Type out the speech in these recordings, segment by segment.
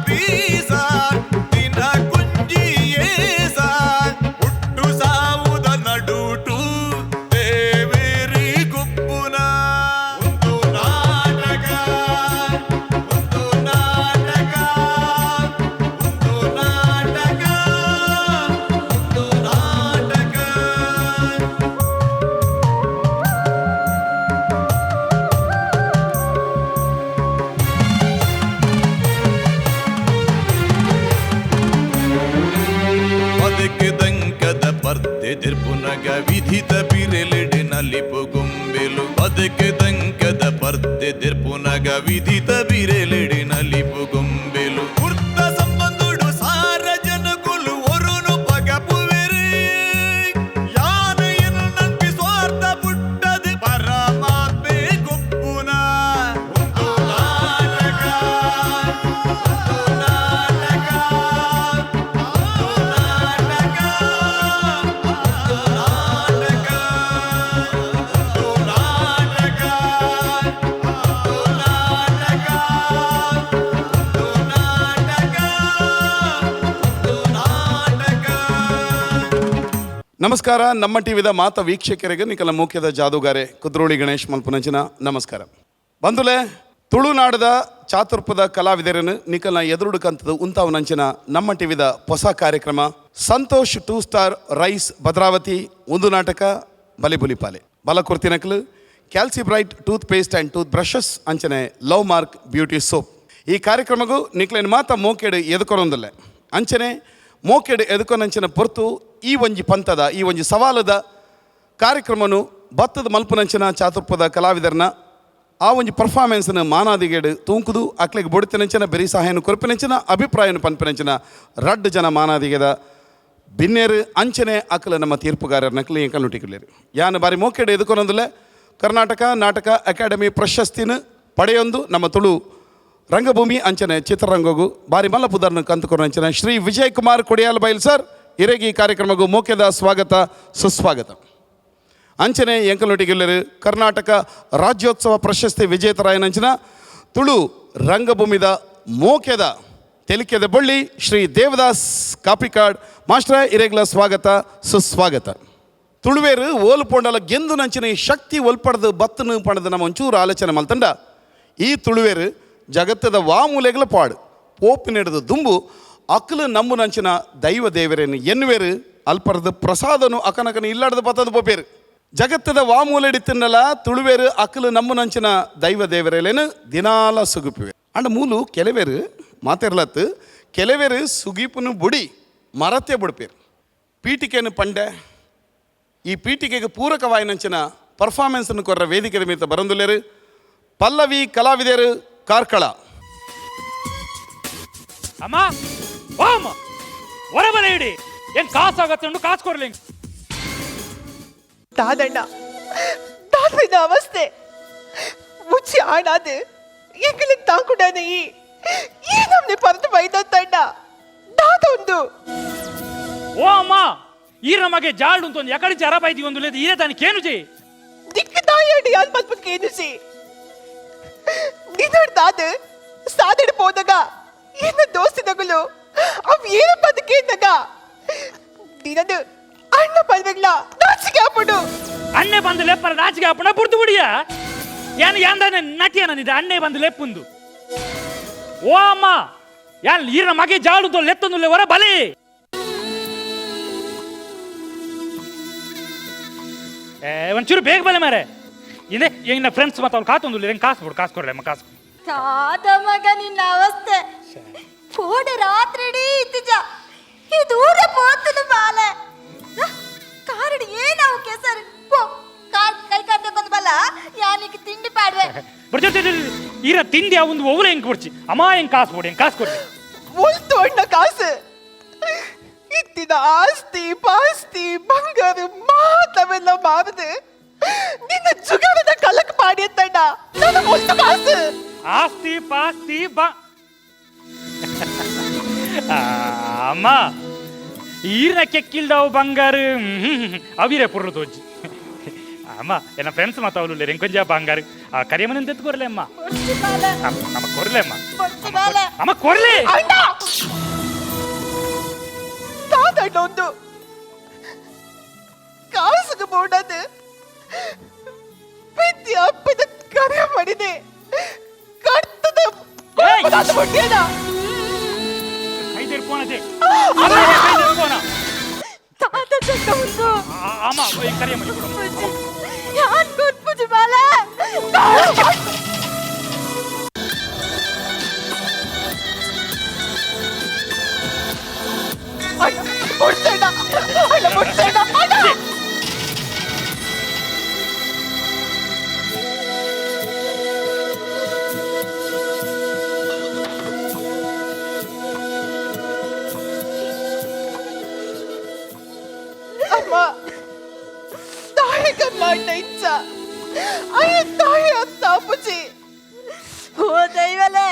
ಬೀಸ ದಿನ ಕುಂಜಿಯೇಸ ಹುಟ್ಟು ಸಾವುದ ನಡುಟು ದೇವೇರಿ ಗುಪ್ಪುನ ಒಂದು ನಾಟಕ ಒಂದು ನಾಟಕ ಒಂದು ನಾಟಕ ಒಂದು ನಾಟಕ. ಬದುಕಿದಂಕದ ಪರ್ದೆದಿರ್ಪುನಗ ವಿಧಿತ ಬಿರೆಲೆಡಿನಲ್ಲಿ ಪುಗುಂಬೆಲು ಬದುಕಿದಂಕದ ಪರ್ದೆದಿರ್ಪುನಗ ವಿಧಿತ ಬಿರೆಲೆಡಿನಲ್ಲಿ ಪುಗುಂಬೆಲು ವೃತ್ತ ಸಂಬಂಧುಡು ಸಾರ ಜನಗುಲು ಒರುನು ಪಗಪುವೆರಿ ಯಾನೆಯನ್ನು ನಂಬಿ ಸ್ವಾರ್ಥ ಬುಟ್ಟದು ಪರಮಾತ್ಮೆ ಗುಪ್ಪುನ ಒಂದು ನಾಟಕ ಒಂದು ನಾಟಕ ಒಂದು ನಾಟಕ ಒಂದು ನಾಟಕ ಒಂದು ನಾಟಕ ಒಂದು ನಾಟಕ ಒಂದು ನಾಟಕ ಒಂದು ನಾಟಕ. ನಮಸ್ಕಾರ. ನಮ್ಮ ಟಿವಿದ ಮಾತ ವೀಕ್ಷಕರಿಗೆ ನಿಕಲ ಮುಖ್ಯದ ಜಾದೂಗಾರೆ ಕುದ್ರೋಳಿ ಗಣೇಶ್ ಮಲ್ಪನಂಚಿನ ನಮಸ್ಕಾರ. ಬಂಧುಲೆ, ತುಳುನಾಡದ ಚಾತುರ್ಪದ ಕಲಾವಿದರನ್ನು ನಿಕಲ್ನ ಎದುರುಡು ಕಂತದು ಉಂತಾವನಂಚಿನ ನಮ್ಮ ಟಿವಿದ ಹೊಸ ಕಾರ್ಯಕ್ರಮ ಸಂತೋಷ್ 2 ಸ್ಟಾರ್ ರೈಸ್ ಭದ್ರಾವತಿ ಒಂದು ನಾಟಕ ಬಲಿಬುಲಿಪಾಲೆ ಬಲಕುರ್ತಿನಕಲು Calci bright toothpaste and toothbrushes ಅಂಚನೆ ಲವ್ ಮಾರ್ಕ್ ಬ್ಯೂಟಿ ಸೋಪ್. ಈ ಕಾರ್ಯಕ್ರಮಗೂ ನಿಕ್ಲೇನು ಮಾತ ಮೋಕೆಡು ಎದುಕೊರೊಂದಲ್ಲ ಅಂಚನೆ ಮೋಕೆಡು ಎದುಕೊನಂಚಿನ ಪೊರ್ತು ಈ ಒಂಜಿ ಪಂಥದ ಈ ಒಂಜಿ ಸವಾಲದ ಕಾರ್ಯಕ್ರಮನು ಭತ್ತದ ಮಲ್ಪನಂಚಿನ ಚಾತುರ್ಪದ ಕಲಾವಿದರನ್ನ ಆ ಒಂಜಿ ಪರ್ಫಾರ್ಮೆನ್ಸ್ನ ಮಾನಾದಿಗೇಡು ತೂಂಕುದು ಅಕ್ಲೆಗೆ ಬೊಡಿತಿನಂಚಿನ ಬೆರಿ ಸಹಾಯನ ಕೊರಪಿನಂಚಿನ ಅಭಿಪ್ರಾಯನ ಪನ್ಪಿನಂಚಿನ ರಡ್ಡು ಜನ ಮಾನಾದಿಗೆದ ಭಿನ್ನೇರು ಅಂಚನೆ ಅಕ್ಕಲ ನಮ್ಮ ತೀರ್ಪುಗಾರರ ನಕಲಿ ಎಂಕಲ್ನು ಟಿಕ್ಲೇರು ಯಾನು ಬಾರಿ ಮೋಕೆಡು ಎದುಕೊನೊಂದಲೆ ಕರ್ನಾಟಕ ನಾಟಕ ಅಕಾಡೆಮಿ ಪ್ರಶಸ್ತಿನ ಪಡೆಯೊಂದು ನಮ್ಮ ತುಳು ರಂಗಭೂಮಿ ಅಂಚನೆ ಚಿತ್ರರಂಗಗೂ ಬಾರಿ ಮಲ್ಲಪುದರ್ನ ಕಂತುಕೊರಂಚನೆ ಶ್ರೀ ವಿಜಯ್ ಕುಮಾರ್ ಕೊಡಿಯಾಲ್ ಬೈಲ್ ಸರ್ ಇರೆಗಿ ಈ ಕಾರ್ಯಕ್ರಮಗೂ ಮೋಕೆದ ಸ್ವಾಗತ ಸುಸ್ವಾಗತ. ಅಂಚನೆ ಎಂಕಲ್ನೊಟ್ಟಿಗೆಲ್ಲರು ಕರ್ನಾಟಕ ರಾಜ್ಯೋತ್ಸವ ಪ್ರಶಸ್ತಿ ವಿಜೇತರಾಯನಂಚಿನ ತುಳು ರಂಗಭೂಮಿದ ಮೋಕೆದ ತೆಲಿಕೆದ ಬಳ್ಳಿ ಶ್ರೀ ದೇವದಾಸ್ ಕಾಪಿಕಾಡ್ ಮಾಸ್ಟರ್ ಇರೆಗ್ಲ ಸ್ವಾಗತ ಸುಸ್ವಾಗತ. ತುಳುವೇರು ಓಲು ಪೊಂಡಲ ಗೆಂದು ನಂಚಿನ ಈ ಶಕ್ತಿ ಒಲ್ಪಡ್ದು ಬತ್ತನು ಪಣದು ನಮ್ಮ ಒಂಚೂರು ಆಲೋಚನೆ ಮಲ್ತಂಡ ಈ ತುಳುವೇರು ಜಗತ್ತದ ವಾಮೂಲೆಗಳ ಪಾಡು ಪೋಪಿನಿಡಿದು ದುಂಬು ಅಕ್ಕಲು ನಮ್ಮು ನಂಚಿನ ದೈವ ದೇವರೇನು ಎನ್ನುವೇರು ಅಲ್ಪರದ ಪ್ರಸಾದನು ಅಕನಕನ ಇಲ್ಲಾಡದು ಪತ್ತದು ಪೋಪೇರು ಜಗತ್ತದ ವಾಮೂಲೆಡಿ ತಿನ್ನಲ ತುಳುವೇರು ಅಕ್ಕಲು ನಮ್ಮು ನಂಚಿನ ದೈವ ದೇವರೇಲೇನು ದಿನಾಲ ಸುಗುಪಿವೆ ಅಂಡ್ ಮೂಲು ಕೆಲವೇರು ಮಾತಿರ್ಲತ್ತು ಕೆಲವೇರು ಸುಗೀಪುನು ಬುಡಿ ಮರತೆ ಬುಡ್ಪೇರು ಪೀಠಿಕೆನು ಪಂಡೆ ಈ ಪೀಠಿಕೆಗೆ ಪೂರಕವಾಯಿನಂಚಿನ ಪರ್ಫಾರ್ಮೆನ್ಸನ್ನು ಕೊರ್ರ ವೇದಿಕೆ ಮೀತ ಬರಂದುಲೇರು ಪಲ್ಲವಿ ಕಲಾವಿದರು ಕಾರ್ಕಳ. ಅಮ್ಮ ವಾ ಅಮ್ಮ ಹೊರಬಲ ಇಡಿ ಏನ್ ಕಾಸಾಗತ್ತೆ ಉಂಡು ಕಾಸು ಕೊಡ್ಲಿ தாதண்ணா தான் இந்த அவஸ்தை முச்சி ஆடாது எங்களுக்கு தாக்குடானே ஏன் நம்மை பறந்து ಬೈದತ್ತಣ್ಣ దాదొಂದು ಓ ಅಮ್ಮ ಈ ನಮಗೆ ಜಾಲ್ಡು ಅಂತ ಒಂದು ಎಕಡೆ ಜರ ಬೈದಿ ಒಂದು ಲೇದು ಈರೆ ತಾನು ಕೇನು ಜಿ ದಿಕ್ಕು ತಾಯಡಿ ಅಲ್ಲಿ ಪಲ್ಪನ್ ಕೇನುಸಿ ನಿನ್ನೋಡ್ ದಾದ ಸಾದಡಿ ಹೋದಾಗ என்ன ದೋಸ್ತಿನಗಳು ಅವ್ ಏನು ಬದುಕೇಂದಾಗ ದಿನದು ಅಣ್ಣ ಬಂದ್ರಲ್ಲ ನಾಚಿಕೆ ಹಾಪಡು ಅಣ್ಣೆ ಬಂದು ಲೆಪ್ಪರ ನಾಚಿಕೆ ಹಾಪಣ ಬುಡ್ದು ಬಿಡಿಯ ಏನು ಯಾಂದಾನೆ ನಟಿಯ ನನ್ನಿದೆ ಅಣ್ಣೆ ಬಂದು ಲೆಪ್ಪುಂದು ಓ ಅಮ್ಮ ಯಾನ್ ಈರ ಮಗೆ ಜಾಳುದು ಲೆತ್ತೊಂದು ಹೊರ ಬಲೆ ಒಂಚೂರು ಬೇಗ ಬಲೆ ಮಾರೆ ಇದೆ ಈಗ ಫ್ರೆಂಡ್ಸ್ ಮತ್ತೆ ಅವ್ರು ಕಾತೊಂದು ಹೆಂಗೆ ಕಾಸು ಬಿಡು ಕಾಸು ಕೊಡ್ಲೆ ಅಮ್ಮ ಕಾಸು ತಾತ ಮಗ ನಿನ್ನ ಅವಸ್ಥೆ ಪೋಡೆ ರಾತ್ರಿ ಇಡೀ ಇತ್ತಿಜ ಈ ದೂರ ಪೋತನು ಬಾಲೆ ಕಾರಡಿ ಏನಾವು ಕೆಸರು ಪೋ ಕೈ ಕಟ್ಟಕೊಂಡು ಬಲ್ಲ ಯಾನಿಗೆ ತಿಂಡಿ ಪಾಡ್ವೆ ಬರ್ಜಿ ಈರ ತಿಂಡಿ ಒಂದು ಒವ್ರು ಹೆಂಗೆ ಕೊಡ್ಚಿ ಅಮ್ಮ ಹೆಂಗೆ ಕಾಸು ಕೊಡಿ ಹೆಂಗೆ ಕಾಸು ಕೊಡಿ ಒಲ್ತು ಅಣ್ಣ ಕಾಸು ಇತ್ತಿನ ಆಸ್ತಿ ಪಾಸ್ತಿ ಬಂಗಾರ ಮಾತವೆಲ್ಲ ಮಾರದು ನಿನ್ನ ಜುಗಾರದ ಕಲಕ್ ಪಾಡಿ ಅಂತಣ್ಣ ನನ್ನ ಒಲ್ತು ಕಾಸು ಆಸ್ತಿ ಪಾಸ್ತಿ ಅಮ್ಮ ಈರ ಕೆಕ್ಕಿಲ್ದವು ಬಂಗಾರು ಅವಿರೇ ಪುರ್ರು ತೋಜಿ ಅಮ್ಮ ಎನ್ನ ಫ್ರೆಂಡ್ಸ್ ಮಾತಾವಲು ರೆಂಕೊಂಜ ಬಂಗಾರು ಆ ಕರಿಯಮ್ಮನ ತೆತ್ಕೊರ್ಲೆ ಅಮ್ಮ ನಮ್ಮ ಕೊರ್ಲೆ ಅಮ್ಮ ಪೊರ್ತು ಬಾಲೆ ಅಮ್ಮ ಕೊರ್ಲಿ ಅಣ್ಣ ತಾತಣ್ಣ ಒಂದು ಕಾಸಿಗೆ ಬೋಡದು ಬಿದ್ದಿ ಅಪ್ಪದ ಕರೆ ಮಾಡಿದೆ ಕರ್ತದ ಮುಟ್ಟಿಯದ ಕೈ ತೆರ್ಕೋಣದೆ ತಾತ ಚಕ್ಕ ಒಂದು ಅಮ್ಮ ಈ ಕರಿಯ ಮನೆ ಕೊಡು ಯಾನ್ ಕೊಟ್ಪುಜು ಬಾಲೆ ಅಣ್ಣ ಮುಟ್ಸಣ್ಣ ಅಣ್ಣ ಮುಟ್ಸಣ್ಣ ಅಣ್ಣ ಅಮ್ಮ ತಾಯಿಗೆ ಮಾಡ್ದ ಇಚ್ಛ ಅಯ್ಯ ತಾಯಿ ಅಂತ ಅಪ್ಪುಜಿ ಓ ದೈವಲೇ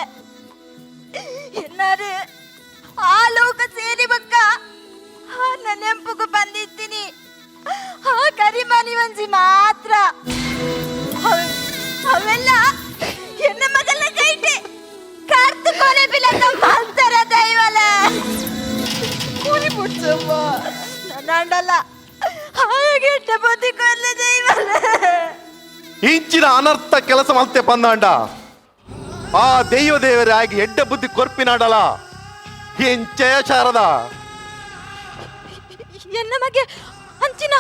ಎನ್ನಾರು ಆ ಲೋಕ ಸೇರಿ ಬಕ್ಕ ನನ್ನ ನೆಂಪುಗೂ ಬಂದಿದ್ದೀನಿ ಆ ಕರಿಮನಿ ಒಂಜಿ ಮಾತ್ರ ಅವೆಲ್ಲ ಎನ್ನ ಮಗಲ ಕೈಟೆ ಕಾರ್ತು ಕೊನೆ ಬಿಲಕ ಮಲ್ತರ ದೈವಲ ಕೂಲಿ ಮುಟ್ಸಮ್ಮ ನನ್ನ ಅಂಡಲ್ಲ ಹಾಗೆಟ್ಟ ಬುದ್ಧಿ ಕೊರ್ಲೆ ದೈವಲ ಇಂಚಿನ ಅನರ್ಥ ಕೆಲಸ ಮಲ್ತೆ ಪಂದಾಂಡ ಆ ದೈವ ದೇವರಾಗಿ ಎಡ್ಡ ಬುದ್ಧಿ ಕೊರ್ಪಿನಾಡಲ ಎಂಚಯ ಶಾರದ ಎನ್ನ ಮಗೆ ಅಂಚಿನ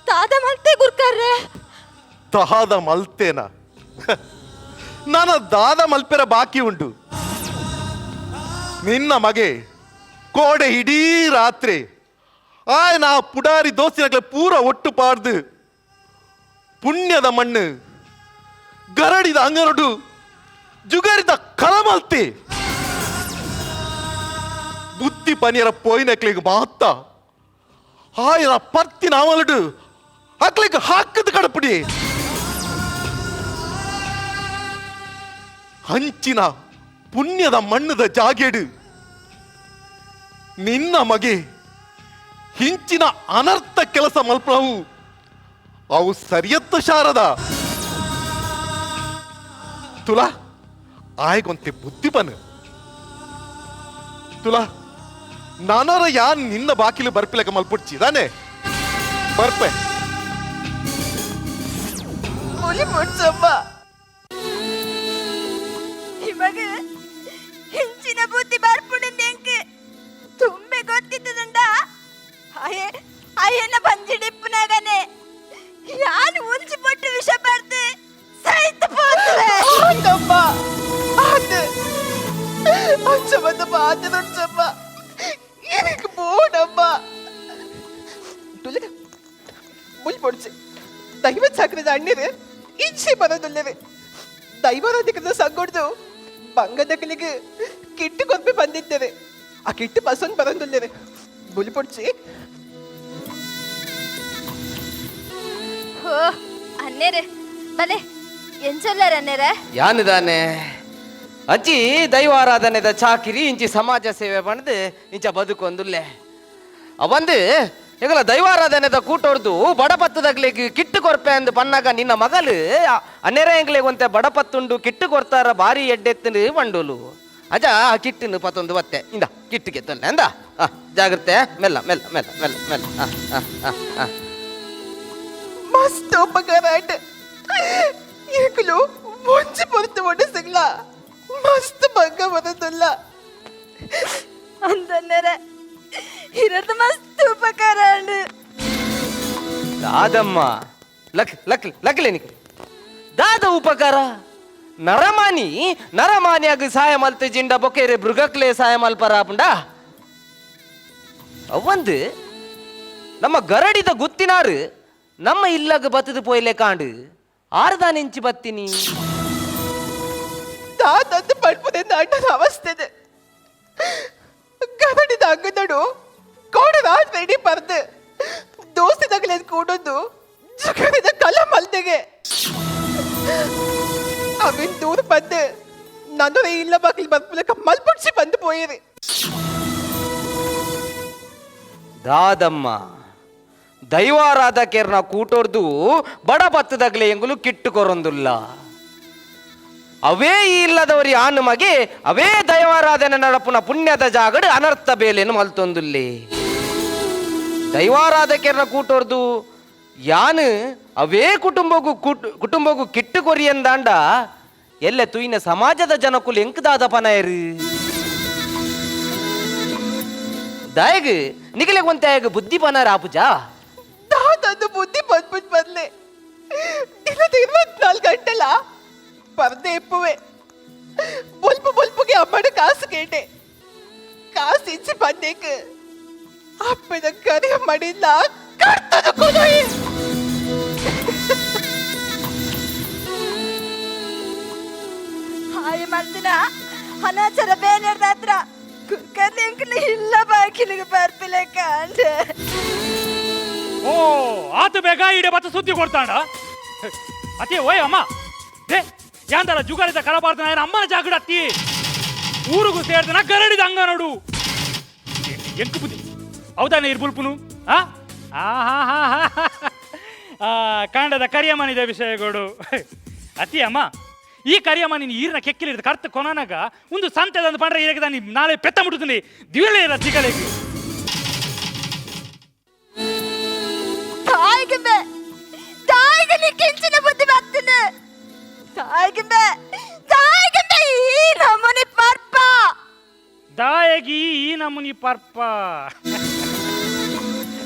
ತಾದ ಮಲ್ತೆ ಗುರ್ಕರ್ರೆ ತಹಾದ ಮಲ್ತೇನ ನನ್ನ ದಾದ ಮಲ್ಪೆರ ಬಾಕಿ ಉಂಟು ನಿನ್ನ ಮಗೆ ಕೋಡೆ ಇಡೀ ರಾತ್ರಿ ನಾ ಪುಡಾರಿ ದೋಸ್ತಿನಗ್ಲೆ ಪೂರ ಒಟ್ಟು ಪಾಡ್ದು ಪುಣ್ಯದ ಮಣ್ಣು ಗರಡಿದ ಅಂಗನೊಡು ಜುಗರಿದ ಕಲಮಲ್ತೆ ಬುದ್ಧಿ ಪನಿಯರ ಪೋಯಿನಕ್ಲಿಗೆ ಮಾತ್ತ ಆಯ್ನ ಪರ್ತಿನ ಅವಲಡು ಅಕ್ಲಿಗೆ ಹಾಕದ ಕಡಪಡಿ ಹಂಚಿನ ಪುಣ್ಯದ ಮಣ್ಣದ ಜಾಗೇಡು ನಿನ್ನ ಮಗೆ ಹಿಂಚಿನ ಅನರ್ಥ ಕೆಲಸ ಮಲ್ಪವು ಅವು ಸರಿಯತ್ತ ಶಾರದ ತುಲಾ ಆಯ್ಗೊಂತೆ ಬುದ್ಧಿ ಬನ್ ತುಲಾ ನಾನರ ಯಾನ್ ನಿನ್ನ ಬಾಕಿಲು ಬರ್ಪಿಲಕ ಮಲ್ಪುಡ್ಚಿದಾನೆ ಬರ್ಪೆ ಕೂಲಿ ಮುಟ್ಸಮ್ಮ ಇವಾಗ ಹಿಂಚಿನ ಬುದ್ಧಿ ಬಾರ್ಪುಡಿಂದೆಂಕ್ ತುಂಬೆ ಗೊತ್ತಿತ್ತದಂಡ ಅಯ್ಯನ ಬಂಜಿಡಿಪ್ಪನಾಗನೆ ಯಾನು ಉಂಚಿ ಪೊಟ್ಟು ವಿಷ ಬರ್ದು ಸಹಿತ ಪೋತವೆ ಆತಮ್ಮ ಆತ ಅಂಚಮ್ಮದ ಬಾತ ನುಡ್ಸಮ್ಮ எனக்கு போடம்மா ಮುಲ್ ಪೊಡ್ಚೆ ದೈವ ಚಕ್ರದ ಅಣ್ಣಿರು ಇಚ್ಛೆ ಬರೋದುಲ್ಲವೆ ದೈವಾರಾಧಿಕದ ಸಂಗೊಡ್ದು ಬಂಗದಕಲಿಗೆ ಕಿಟ್ಟು ಕೊಪ್ಪೆ ಬಂದಿದ್ದೇವೆ ಆ ಕಿಟ್ಟು ಬಸನ್ ಬರೋದುಲ್ಲವೆ ಮುಲ್ ಪೊಡ್ಚೆ ಓ ಅನ್ನೇರೆ ಬಲೆ ಎಂಚೊಲ್ಲರ ಅನ್ನೇರೆ ಯಾನಿದಾನೆ ಅಜ್ಜಿ ದೈವಾರಾಧನೆದ ಚಾಕಿರಿ ಇಂಚಿ ಸಮಾಜ ಸೇವೆ ಪಣದು ಇಂಚ ಬದುಕೊಂದುಲ್ಲೆ ಅವಂದು ಈಗಲ ದೈವಾರಾಧನೆದ ಕೂಟೋರ್ದು ಬಡಪತ್ತದಾಗ್ಲಿಗೆ ಕಿಟ್ಟು ಕೊರ್ಪೆ ಅಂದು ಪನ್ನಾಗ ನಿನ್ನ ಮಗಲು ಅನ್ನೆರ ಎಂಗ್ಲಿಗೆ ಒಂತೆ ಬಡಪತ್ತುಂಡು ಕಿಟ್ಟು ಕೊರ್ತಾರ ಬಾರಿ ಎಡ್ಡೆತ್ತನು ಬಂಡೋಲು ಅಜ ಆ ಕಿಟ್ಟನ್ನು ಪತ್ತೊಂದು ಬತ್ತೆ ಇಂದ ಕಿಟ್ಟಿಗೆ ತೊಲ್ಲೆ ಅಂದ ಜಾಗ್ರತೆ ಮೆಲ್ಲ ಮೆಲ್ಲ ಮೆಲ್ಲ ಮೆಲ್ಲ ಮೆಲ್ಲ ಮಸ್ತ್ ಉಪಕಾರ ಆಟ ಈಗಲೂ ಮುಂಚೆ ಪೊರ್ತು ಒಡಿಸಿಗ್ಲ ಮಸ್ತ್ ಬಂಗ ಬರೋದಿಲ್ಲ ಅಂತನ್ನರೆ ಇರದು ಮಸ್ತ್ ಉಪಕಾರ ಉಂಡು ದಾದಮ್ಮ ಲಕ್ಲೆ ನಿಕ್ ದಾದ ಉಪಕಾರ ನರಮಾನಿಯಾಗ ಸಹಾಯ ಮಲ್ತು ಜಿಂಡ ಬೊಕ್ಕೇರೆ ಮೃಗಕ್ಲೆ ಸಹಾಯ ಮಲ್ಪರಾಪುಂಡ ಅವಂದು ನಮ್ಮ ಗರಡಿದ ಗುತ್ತಿನಾರು ನಮ್ಮ ಇಲ್ಲಗ ಬತ್ತದು ಪೋಯ್ಲೆ ಕಾಂಡು ಆರ್ದ ನಿಂಚಿ ಬತ್ತೀನಿ ತಾತಂದು ಪಡ್ಪುದಿಂದ ಅಣ್ಣನ ಅವಸ್ಥೆ ಗರಡಿದ ಅಂಗನಡು ಕೋಡ ರಾತ್ರಿ ಇಡೀ ಬರ್ದು ದೋಸ್ತಿದಾಗಲೇ ಕೂಡೊಂದು ಜುಗರಿದ ಕಲ ಮಲ್ದೆಗೆ ಅವಿನ್ ದೂರ ಬಂದು ನನ್ನ ಇಲ್ಲ ಬಾಗಿಲು ಬರ್ಪುಲಕ ಮಲ್ಪುಡ್ಸಿ ಬಂದು ಪೋಯಿರಿ ದಾದಮ್ಮ ದೈವಾರಾಧಕೇರ್ನ ಕೂಟೋರ್ದು ಬಡ ಬತ್ತದಾಗ್ಲೆ ಎಂಗುಲು ಕಿಟ್ಟು ಕೊರೊಂದುಲ್ಲ ಅವೇ ಈ ಇಲ್ಲದವರಿ ಆನು ಮಗೆ ಅವೇ ದೈವಾರಾಧನೆ ನಡಪುನ ಪುಣ್ಯದ ಜಾಗಡು ಅನರ್ಥ ಬೇಲೆನು ಮಲ್ತೊಂದುಲ್ಲಿ ದೈವಾರಾಧಕರ ಕೂಟೋರ್ದು ಯಾನು ಅವೇ ಕುಟುಂಬಗೂ ಕಿಟ್ಟು ಕೊರಿಯಂದಾಂಡ ಎಲ್ಲ ತುಯಿನ ಸಮಾಜದ ಜನಕ್ಕೂ ಎಂಕದಾದ ಪನಯರು ದಾಯಗ ನಿಗಲೆಗ್ ಒಂತಾಯಗ ಬುದ್ಧಿ ಪನ ರಾಪುಜಾ దాదాపు బుద్ధి పద్పుజ్ బదలే ದಿನದ 24 ಗಂಟೆಲ ಪರ್ದೆ ಇಪ್ಪುವೆ ಬೊಲ್ಪುಗೆ ಅಮ್ಮನ ಕಾಸು ಕೇಟೆ ಕಾಸು ಇಚ್ಚಿ ಬಂದೇಕ ಅಪ್ಪನ ಕರಿಯ ಮಡಿಲ್ಲ ಕರ್ತದ ಕೊಲೋಯಿ ಹಾಯ್ ಮಲ್ದಿನ ಅನಾಚಾರ ಬೇನೆರ್ದ ಹತ್ರ ಕುಕ್ಕರ್ಲಿ ಅಂಕಲಿ ಇಲ್ಲ ಬಾಕಿಲಿಗೆ ಬರ್ಪಿಲೆ ಕಾಂಡೆ ಓ ಆತ ಬೇಗ ಇಡೆ ಬತ್ತ ಸುದ್ದಿ ಕೊಡ್ತಾಂಡ ಅತಿ ಓಯ್ ಅಮ್ಮ ದೇ ಯಾಂದರ ಜುಗಾಲಿದ ಕಲಬಾರ್ದ ಅಮ್ಮನ ಜಾಗಡ ಅತ್ತಿ ಊರಿಗೂ ಸೇರ್ದನ ಗರಡಿದ ಹಂಗ ನೋಡು ಎಂಕು ಬುದ್ಧಿ ಹೌದಾನೆ ಇರ್ಬುಲ್ಪುನು ಕಾಂಡದ ಕರಿಯಮ್ಮನಿದ ವಿಷಯಗಳು ಅತಿ ಅಮ್ಮ ಈ ಕರಿಯಮ್ಮ ನೀನು ಈರಿನ ಕೆಕ್ಕಿಲಿಡ್ದ ಕರ್ತ ಕೊನಾಗ ಒಂದು ಸಂತೆದಂದು ಪಂಡ್ರೆ ಇರಗದ ನೀ ನಾಳೆ ಪೆತ್ತ ಮುಟ್ಟುತ್ತೀನಿ ದಿವಲೇ ಇಲ್ಲ ದಿಗಲೆಗೆ ತಾಯಿಗೆ ನೀ ಕೆಂಚಿನ ಬುದ್ಧಿ ಬರ್ತೀನಿ ತಾಯಿಗೆ ಈ ನಮೂನಿ ಪರ್ಪ ದಾಯಗಿ ಈ ನಮೂನಿ ಪರ್ಪ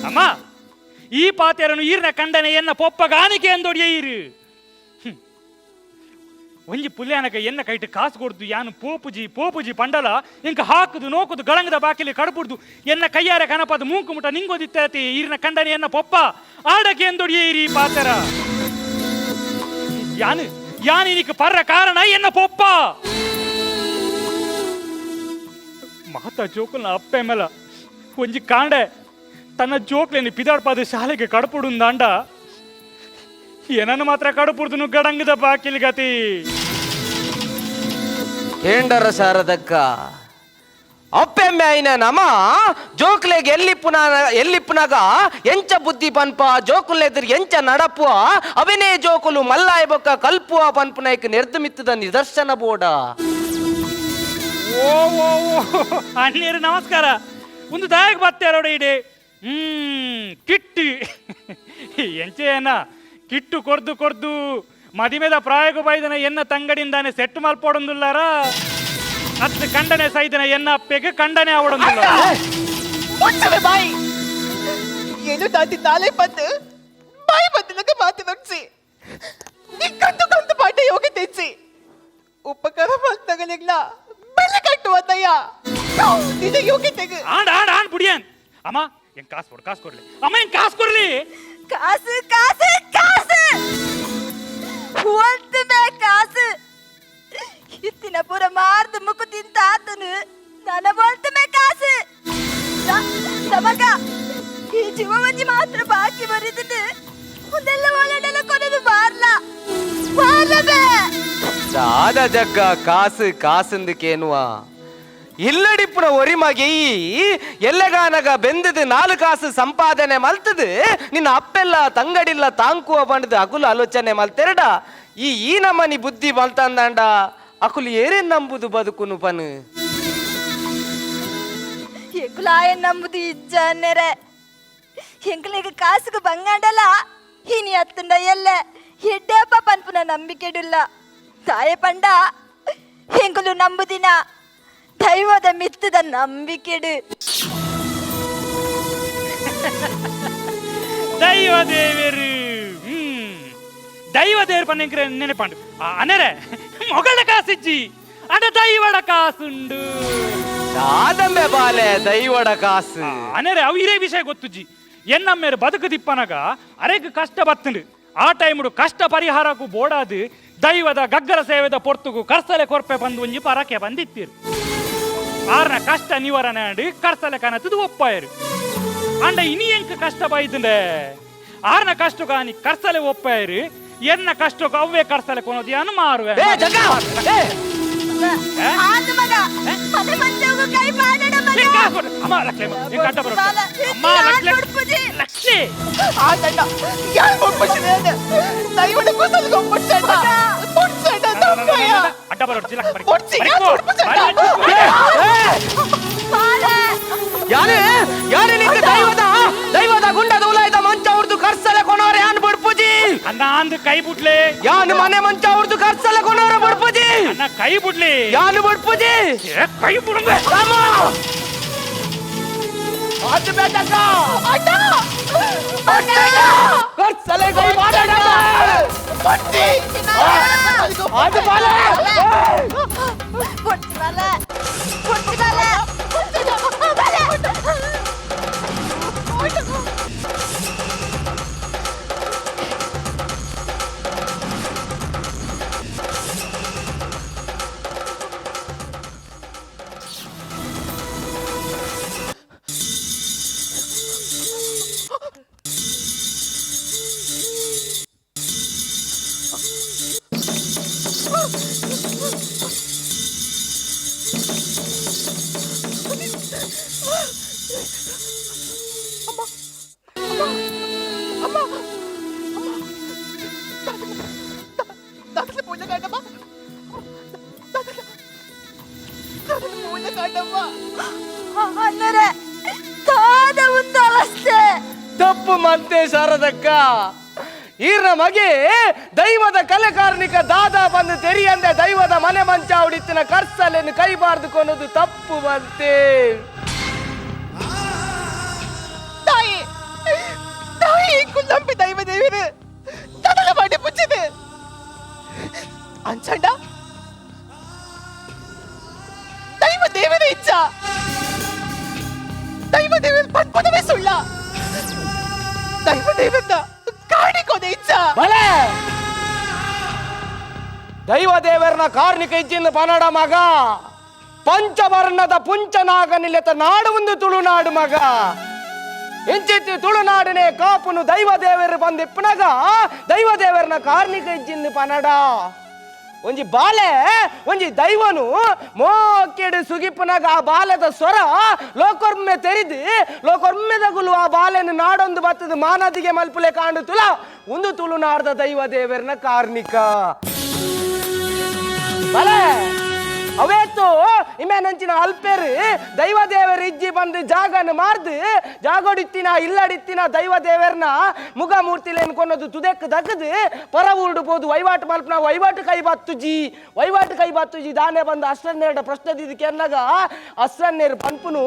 ಅಮ್ಮ ಈ ಪಾತೆರನು ಈರಿನ ಕಂಡನೆ ಎನ್ನ ಪೊಪ್ಪ ಗಾನಿಕೆ ಎಂದೊಡಿಯ ಈರು ಒಂಜಿ ಪುಲ್ಯಾನಕ ಎನ್ನ ಕೈಟ್ ಕಾಸು ಕೊಡ್ದು ಯಾನು ಪೋಪುಜಿ ಪಂಡಲ ಇಂಕ ಹಾಕುದು ನೋಕುದು ಗಳಂಗದ ಬಾಕಿಲಿ ಕಡಪುಡ್ದು ಎನ್ನ ಕೈಯಾರ ಕನಪದ ಮೂಕು ಮುಟ ನಿಂಗೋದಿತ್ತತಿ ಈರಿನ ಕಂಡನೆ ಎನ್ನ ಪೊಪ್ಪ ಆಡಕ್ಕೆ ಎಂದೊಡಿಯ ಈರಿ ಪಾತೆರ ಯಾನಿನಿಕ್ ಪರ್ರ ಕಾರಣ ಎನ್ನ ಪೊಪ್ಪ ಮಾತಾ ಜೋಕಲ್ನ ಅಪ್ಪೆ ಮೇಲ ಒಂಜಿ ಕಾಂಡೆ ತನ್ನ ಜೋಕ್ಲೇನಿ ಪಿದಾಡ್ಪಾದ ಶಾಲೆಗೆ ಕಡಪುಡುಂದಾಂಡ ಏನನ್ನು ಮಾತ್ರ ಕಡಪುಡ್ದು ಗಡಂಗದ ಬಾಕಿಲಿ ಗತಿ ಕೇಂಡರ ಶಾರದಕ್ಕ ಅಪ್ಪೆಮ್ಮೆ ಐನ ನಮ ಜೋಕ್ಲೆಗೆ ಎಲ್ಲಿಪ್ಪುನಾಗ ಎಂಚ ಬುದ್ಧಿ ಪನ್ಪ ಜೋಕುಲೆದಿರ್ ಎಂಚ ನಡಪುವ ಅವನೇ ಜೋಕುಲು ಮಲ್ಲಾಯ ಬೊಕ್ಕ ಕಲ್ಪುವ ಪನ್ಪುನೈಕ್ ನೆರ್ದು ಮಿತ್ತದ ನಿದರ್ಶನ ಬೋಡ ಓ ಅಣ್ಣೀರು ನಮಸ್ಕಾರ ಒಂದು ದಾಯಕ ಬತ್ತೇರೋಡ ಇಡೆ ಕಿಟ್ಟು ಎಂಚೇನ ಕಿಟ್ಟು ಕೊರ್ದು ಮದಿಮೆದ ಪ್ರಾಯೋಗ ಬೈದನ ಎನ್ನ ತಂಗಡಿಂದಾನೆ ಸೆಟ್ ಮಲ್ಪೊಡೊಂದುಲ್ಲಾರ ಅತ್ ಕಂಡನೆ ಸೈದನ ಎನ್ನ ಅಪ್ಪೆಗೆ ಕಂಡನೆ ಆವಡೊಂದುಲ್ಲ ಮುಚ್ಚವೆ ಬಾಯಿ ಏನು ದಾಟಿ ನಾಳೆ ಬಂದು ಬಾಯಿ ಬದಲಿಗೆ ಮಾತು ನುಡ್ಸಿ ನೀ ಕಂದು ಪಾಠ ಯೋಗಿ ತೆಚ್ಚಿ ಉಪಕಾರ ಮಾಡ್ತಗಲಿಗ್ಲ ಬೆಲೆ ಕಟ್ಟುವದಯ್ಯ ನಿಜ ಯೋಗಿ ತೆಗೆ ಆಂಡ್ ಬುಡಿಯನ್ ಅಮ್ಮ ಹೆಂಗ್ ಕಾಸು ಕೊಡ್ಲಿ ಅಮ್ಮ ಹೆಂಗ್ ಕಾಸು ಕೊಡ್ಲಿ ಕಾಸು ಒಲ್ತುಮೆ ಕಾಸು ಇತ್ತಿನ ಪೂರ ಮಾರ್ದು ಮುಕ್ಕು ತಿಂತ ಆತನು ನನ್ನ ಒಲ್ತುಮೆ ಕಾಸು ನಮಗ ಈ ಜೀವ ಒಂಜಿ ಮಾತ್ರ ಬಾಕಿ ಬರಿದಿದ್ದು ಒಂದೆಲ್ಲ ಒಳ್ಳೆಲ್ಲ ಕೊನೆದು ಮಾರ್ಲಬೇ ದಾದ ಜಗ್ಗ ಕಾಸಂದಕ್ಕೇನುವ ಇಲ್ಲಡಿಪ್ಪುನ ಒರಿಮಗೆ ಎಲ್ಲಗಾನಗ ಬೆಂದದು 4 ಕಾಸು ಸಂಪಾದನೆ ಮಲ್ತದು ನಿನ್ನ ಅಪ್ಪೆಲ್ಲ ತಂಗಡಿಲ್ಲ ತಾಂಕುವ ಬಂಡದು ಅಕುಲು ಆಲೋಚನೆ ಮಲ್ತೆರಡ ಈ ನಮನಿ ಬುದ್ಧಿ ಮಲ್ತಂದಾಂಡ ಅಕುಲು ಏರೇನ್ ನಂಬುದು ಬದುಕುನು ಪನು ಎಕುಲಾಯ ನಂಬುದು ಇಜ್ಜನ್ನೆರೆ ಎಂಕಲಿಗೆ ಕಾಸುಗೆ ಬಂಗಾಂಡಲ ಇನಿ ಅತ್ತುಂಡ ಎಲ್ಲ ಎಡ್ಡೆಪ್ಪ ಪನ್ಪುನ ನಂಬಿಕೆಡುಲ್ಲ ತಾಯ ಪಂಡ ಎಂಕಲು ನಂಬುದಿನ ದೈವದ ಮಿತ್ತದ ನಂಬಿಕೆಡು ದೈವದೇವರು ಪನ್ನೆಂಕ್ರೆ ನೆನಪಂಡು ಅನರೆ ಮೊಗಳ ಕಾಸಿಜ್ಜಿ ಅಡ ದೈವಡ ಕಾಸುಂಡು ಆದಮ್ಮೆ ಬಾಲೆ ದೈವಡ ಕಾಸು ಅನರೆ ಅವು ಇರೇ ವಿಷಯ ಗೊತ್ತುಜ್ಜಿ ಎನ್ನಮ್ಮೇರು ಬದುಕು ದಿಪ್ಪನಗ ಅರೆಗ್ ಕಷ್ಟ ಬತ್ತಂಡು ಆ ಟೈಮುಡು ಕಷ್ಟ ಪರಿಹಾರಕ್ಕೂ ಬೋಡಾದು ದೈವದ ಗಗ್ಗರ ಸೇವೆದ ಪೊರ್ತುಗು ಕರ್ಸಲೆ ಕೊರ್ಪೆ ಬಂದು ಒಂಜಿ ಪರಕೆ ಬಂದಿತ್ತೀರು ಆರ್ನ ಕಷ್ಟ ನಿವಾರಣೆ ಆಡಿ ಕರ್ಸಲೆ ಕನತದು ಒಪ್ಪಾಯರು ಅಂಡ ಇನಿ ಎಂಕ ಕಷ್ಟ ಬೈದಂಡೆ ಆರ್ನ ಕಷ್ಟ ಕಾನಿ ಕರ್ಸಲೆ ಒಪ್ಪಾಯರು ಎನ್ನ ಕಷ್ಟಕ್ಕೆ ಅವೇ ಕರ್ಸಲೆ ಕೊನೋದು ಯಾನು ಮಾರುವೆ ಡಬಲ್ ಜಿಲಕ್ ಬರಿ ಬೊಡ್ಸಿ, ಬರಿ, ಯಾರ್ ಬೋ. ಹೊಡ್ಪು ಜನ? ಯಾರೇ ಯಾರೇ ನಿಂಗೆ ದೈವದ ಗುಂಡದ ಉಲಾಯ್ದ ಮಂಚ ಉರ್ದು ಕರ್ಸಲೆ ಕೊನೋರೆ ಯಾನ್ ಬಡ್ಪುಜಿ ಅನ್ನ ಅಂದ್ ಕೈ ಬಿಡ್ಲೆ ಯಾನ್ ಮನೆ ಮಂಚ ಉರ್ದು ಕರ್ಸಲೆ ಕೊನೋರೆ ಬಡ್ಪುಜಿ ಅನ್ನ ಕೈ ಬಿಡ್ಲಿ ಯಾನ್ ಬಡ್ಪುಜಿ ಕೈ ಬಿಡುಂಬೆ ರಾಮ ಆತ ಬೇಟಕ ಅಣ್ಣ ಕರ್ಸಲೆ ಕೈ ಮಾಡಡ ಬೊಡ್ಸಿ. ಆತ ಬಾಲೆ പൊട്ടിമല പൊട്ടിമല ದಾಖಲೆ ಪೂಜೆ ಕಾಂಡಮ್ಮ. ದಾಖಲೆ ಪೂಜೆ ಕಾಂಡಮ್ಮ. അന്നേരെ താന ಒಂದು ಅವಸ್ಥೆ ತಪ್ಪು ಮತ್ತೆ ಶಾರದಕ್ಕ ಈರ್ನ ಮಗೆ ದೈವದ ಕಲೆಕಾರ್ಣಿಕ ದಾದ ಬಂದು ತೆರಿಯಂದೆ ದೈವದ ಮನೆ ಮಂಚ ಹೊಡಿತಿನ ಕರ್ಸಲೆನ್ನು ಕೈ ಬಾರ್ದುಕೊನ್ನೋದು ತಪ್ಪು ಮತ್ತೆ ತಾಯಿ ತಾಯಿ ಕುಲ್ಲಂಪಿ ದೈವ ದೇವಿರು ತನಗ ಮಾಡಿ ಪುಚ್ಚಿದೆ ಅಂಚಂಡ ದೈವ ದೇವರ ಇಚ್ಛ ದೈವ ದೇವರ ಪದ್ಮದವೇ ಸುಳ್ಳ ದೈವ ದೇವರ ಕಾಣಿಕೋದೆ ಇಚ್ಛ ಬಲೆ ದೈವ ದೇವರನ ಕಾರ್ಣಿಕ ಇಜ್ಜಿನ ಪನಡ ಮಗ ಪಂಚವರ್ಣದ ಪುಂಚನಾಗ ನಿಲ್ಲತ ನಾಡು ಒಂದು ತುಳುನಾಡು ಮಗ ಎಂಚಿತ್ತಿ ತುಳುನಾಡಿನೇ ಕಾಪುನು ದೈವ ದೇವರು ಬಂದಿಪ್ಪನಗ ದೈವ ದೇವರನ ಕಾರ್ಣಿಕ ಇಜ್ಜಿನ ಪನಡ ಒಂಜಿ ಬಾಲೆ ಒಂಜಿ ದೈವನು ಮೋಕೆಡು ಸುಗಿಪ್ಪನಾಗ ಆ ಬಾಲೆದ ಸ್ವರ ಲೋಕೊರ್ಮೆ ತೆರಿದು ಲೋಕೊರ್ಮೆದಗುಲು ಆ ಬಾಲೆನು ನಾಡೊಂದು ಬತ್ತದ ಮಾನದಿಗೆ ಮಲ್ಪುಲೆ ಕಾಣುತ್ತುಲ ಒಂದು ತುಳುನಾಡದ ದೈವ ದೇವರನ ಕಾರ್ಣಿಕ ಬಲೆ ಅವೇತು ಇಮೇನಂಚಿನ ಅಲ್ಪೇರು ದೈವ ದೇವರು ಇಜ್ಜಿ ಬಂದು ಜಾಗನ ಮಾರ್ದು ಜಾಗೋಡಿತ್ತಿನ ಇಲ್ಲಡಿತ್ತಿನ ದೈವ ದೇವರನ ಮುಗ ಮೂರ್ತಿಲೇನು ಕೊನ್ನೋದು ತುದೆಕ್ ದಕ್ಕದು ಪರ ಉರುಡ್ಬೋದು ವಹಿವಾಟು ಮಲ್ಪನ ವಹಿವಾಟು ಕೈ ಬಾತ್ತುಜಿ ದಾನೆ ಬಂದು ಅಷ್ಟನ್ನೇರಡ ಪ್ರಶ್ನೆ ಇದಕ್ಕೆ ಅನ್ನಗ ಅಷ್ಟನ್ನೇರು ಪಂಪುನು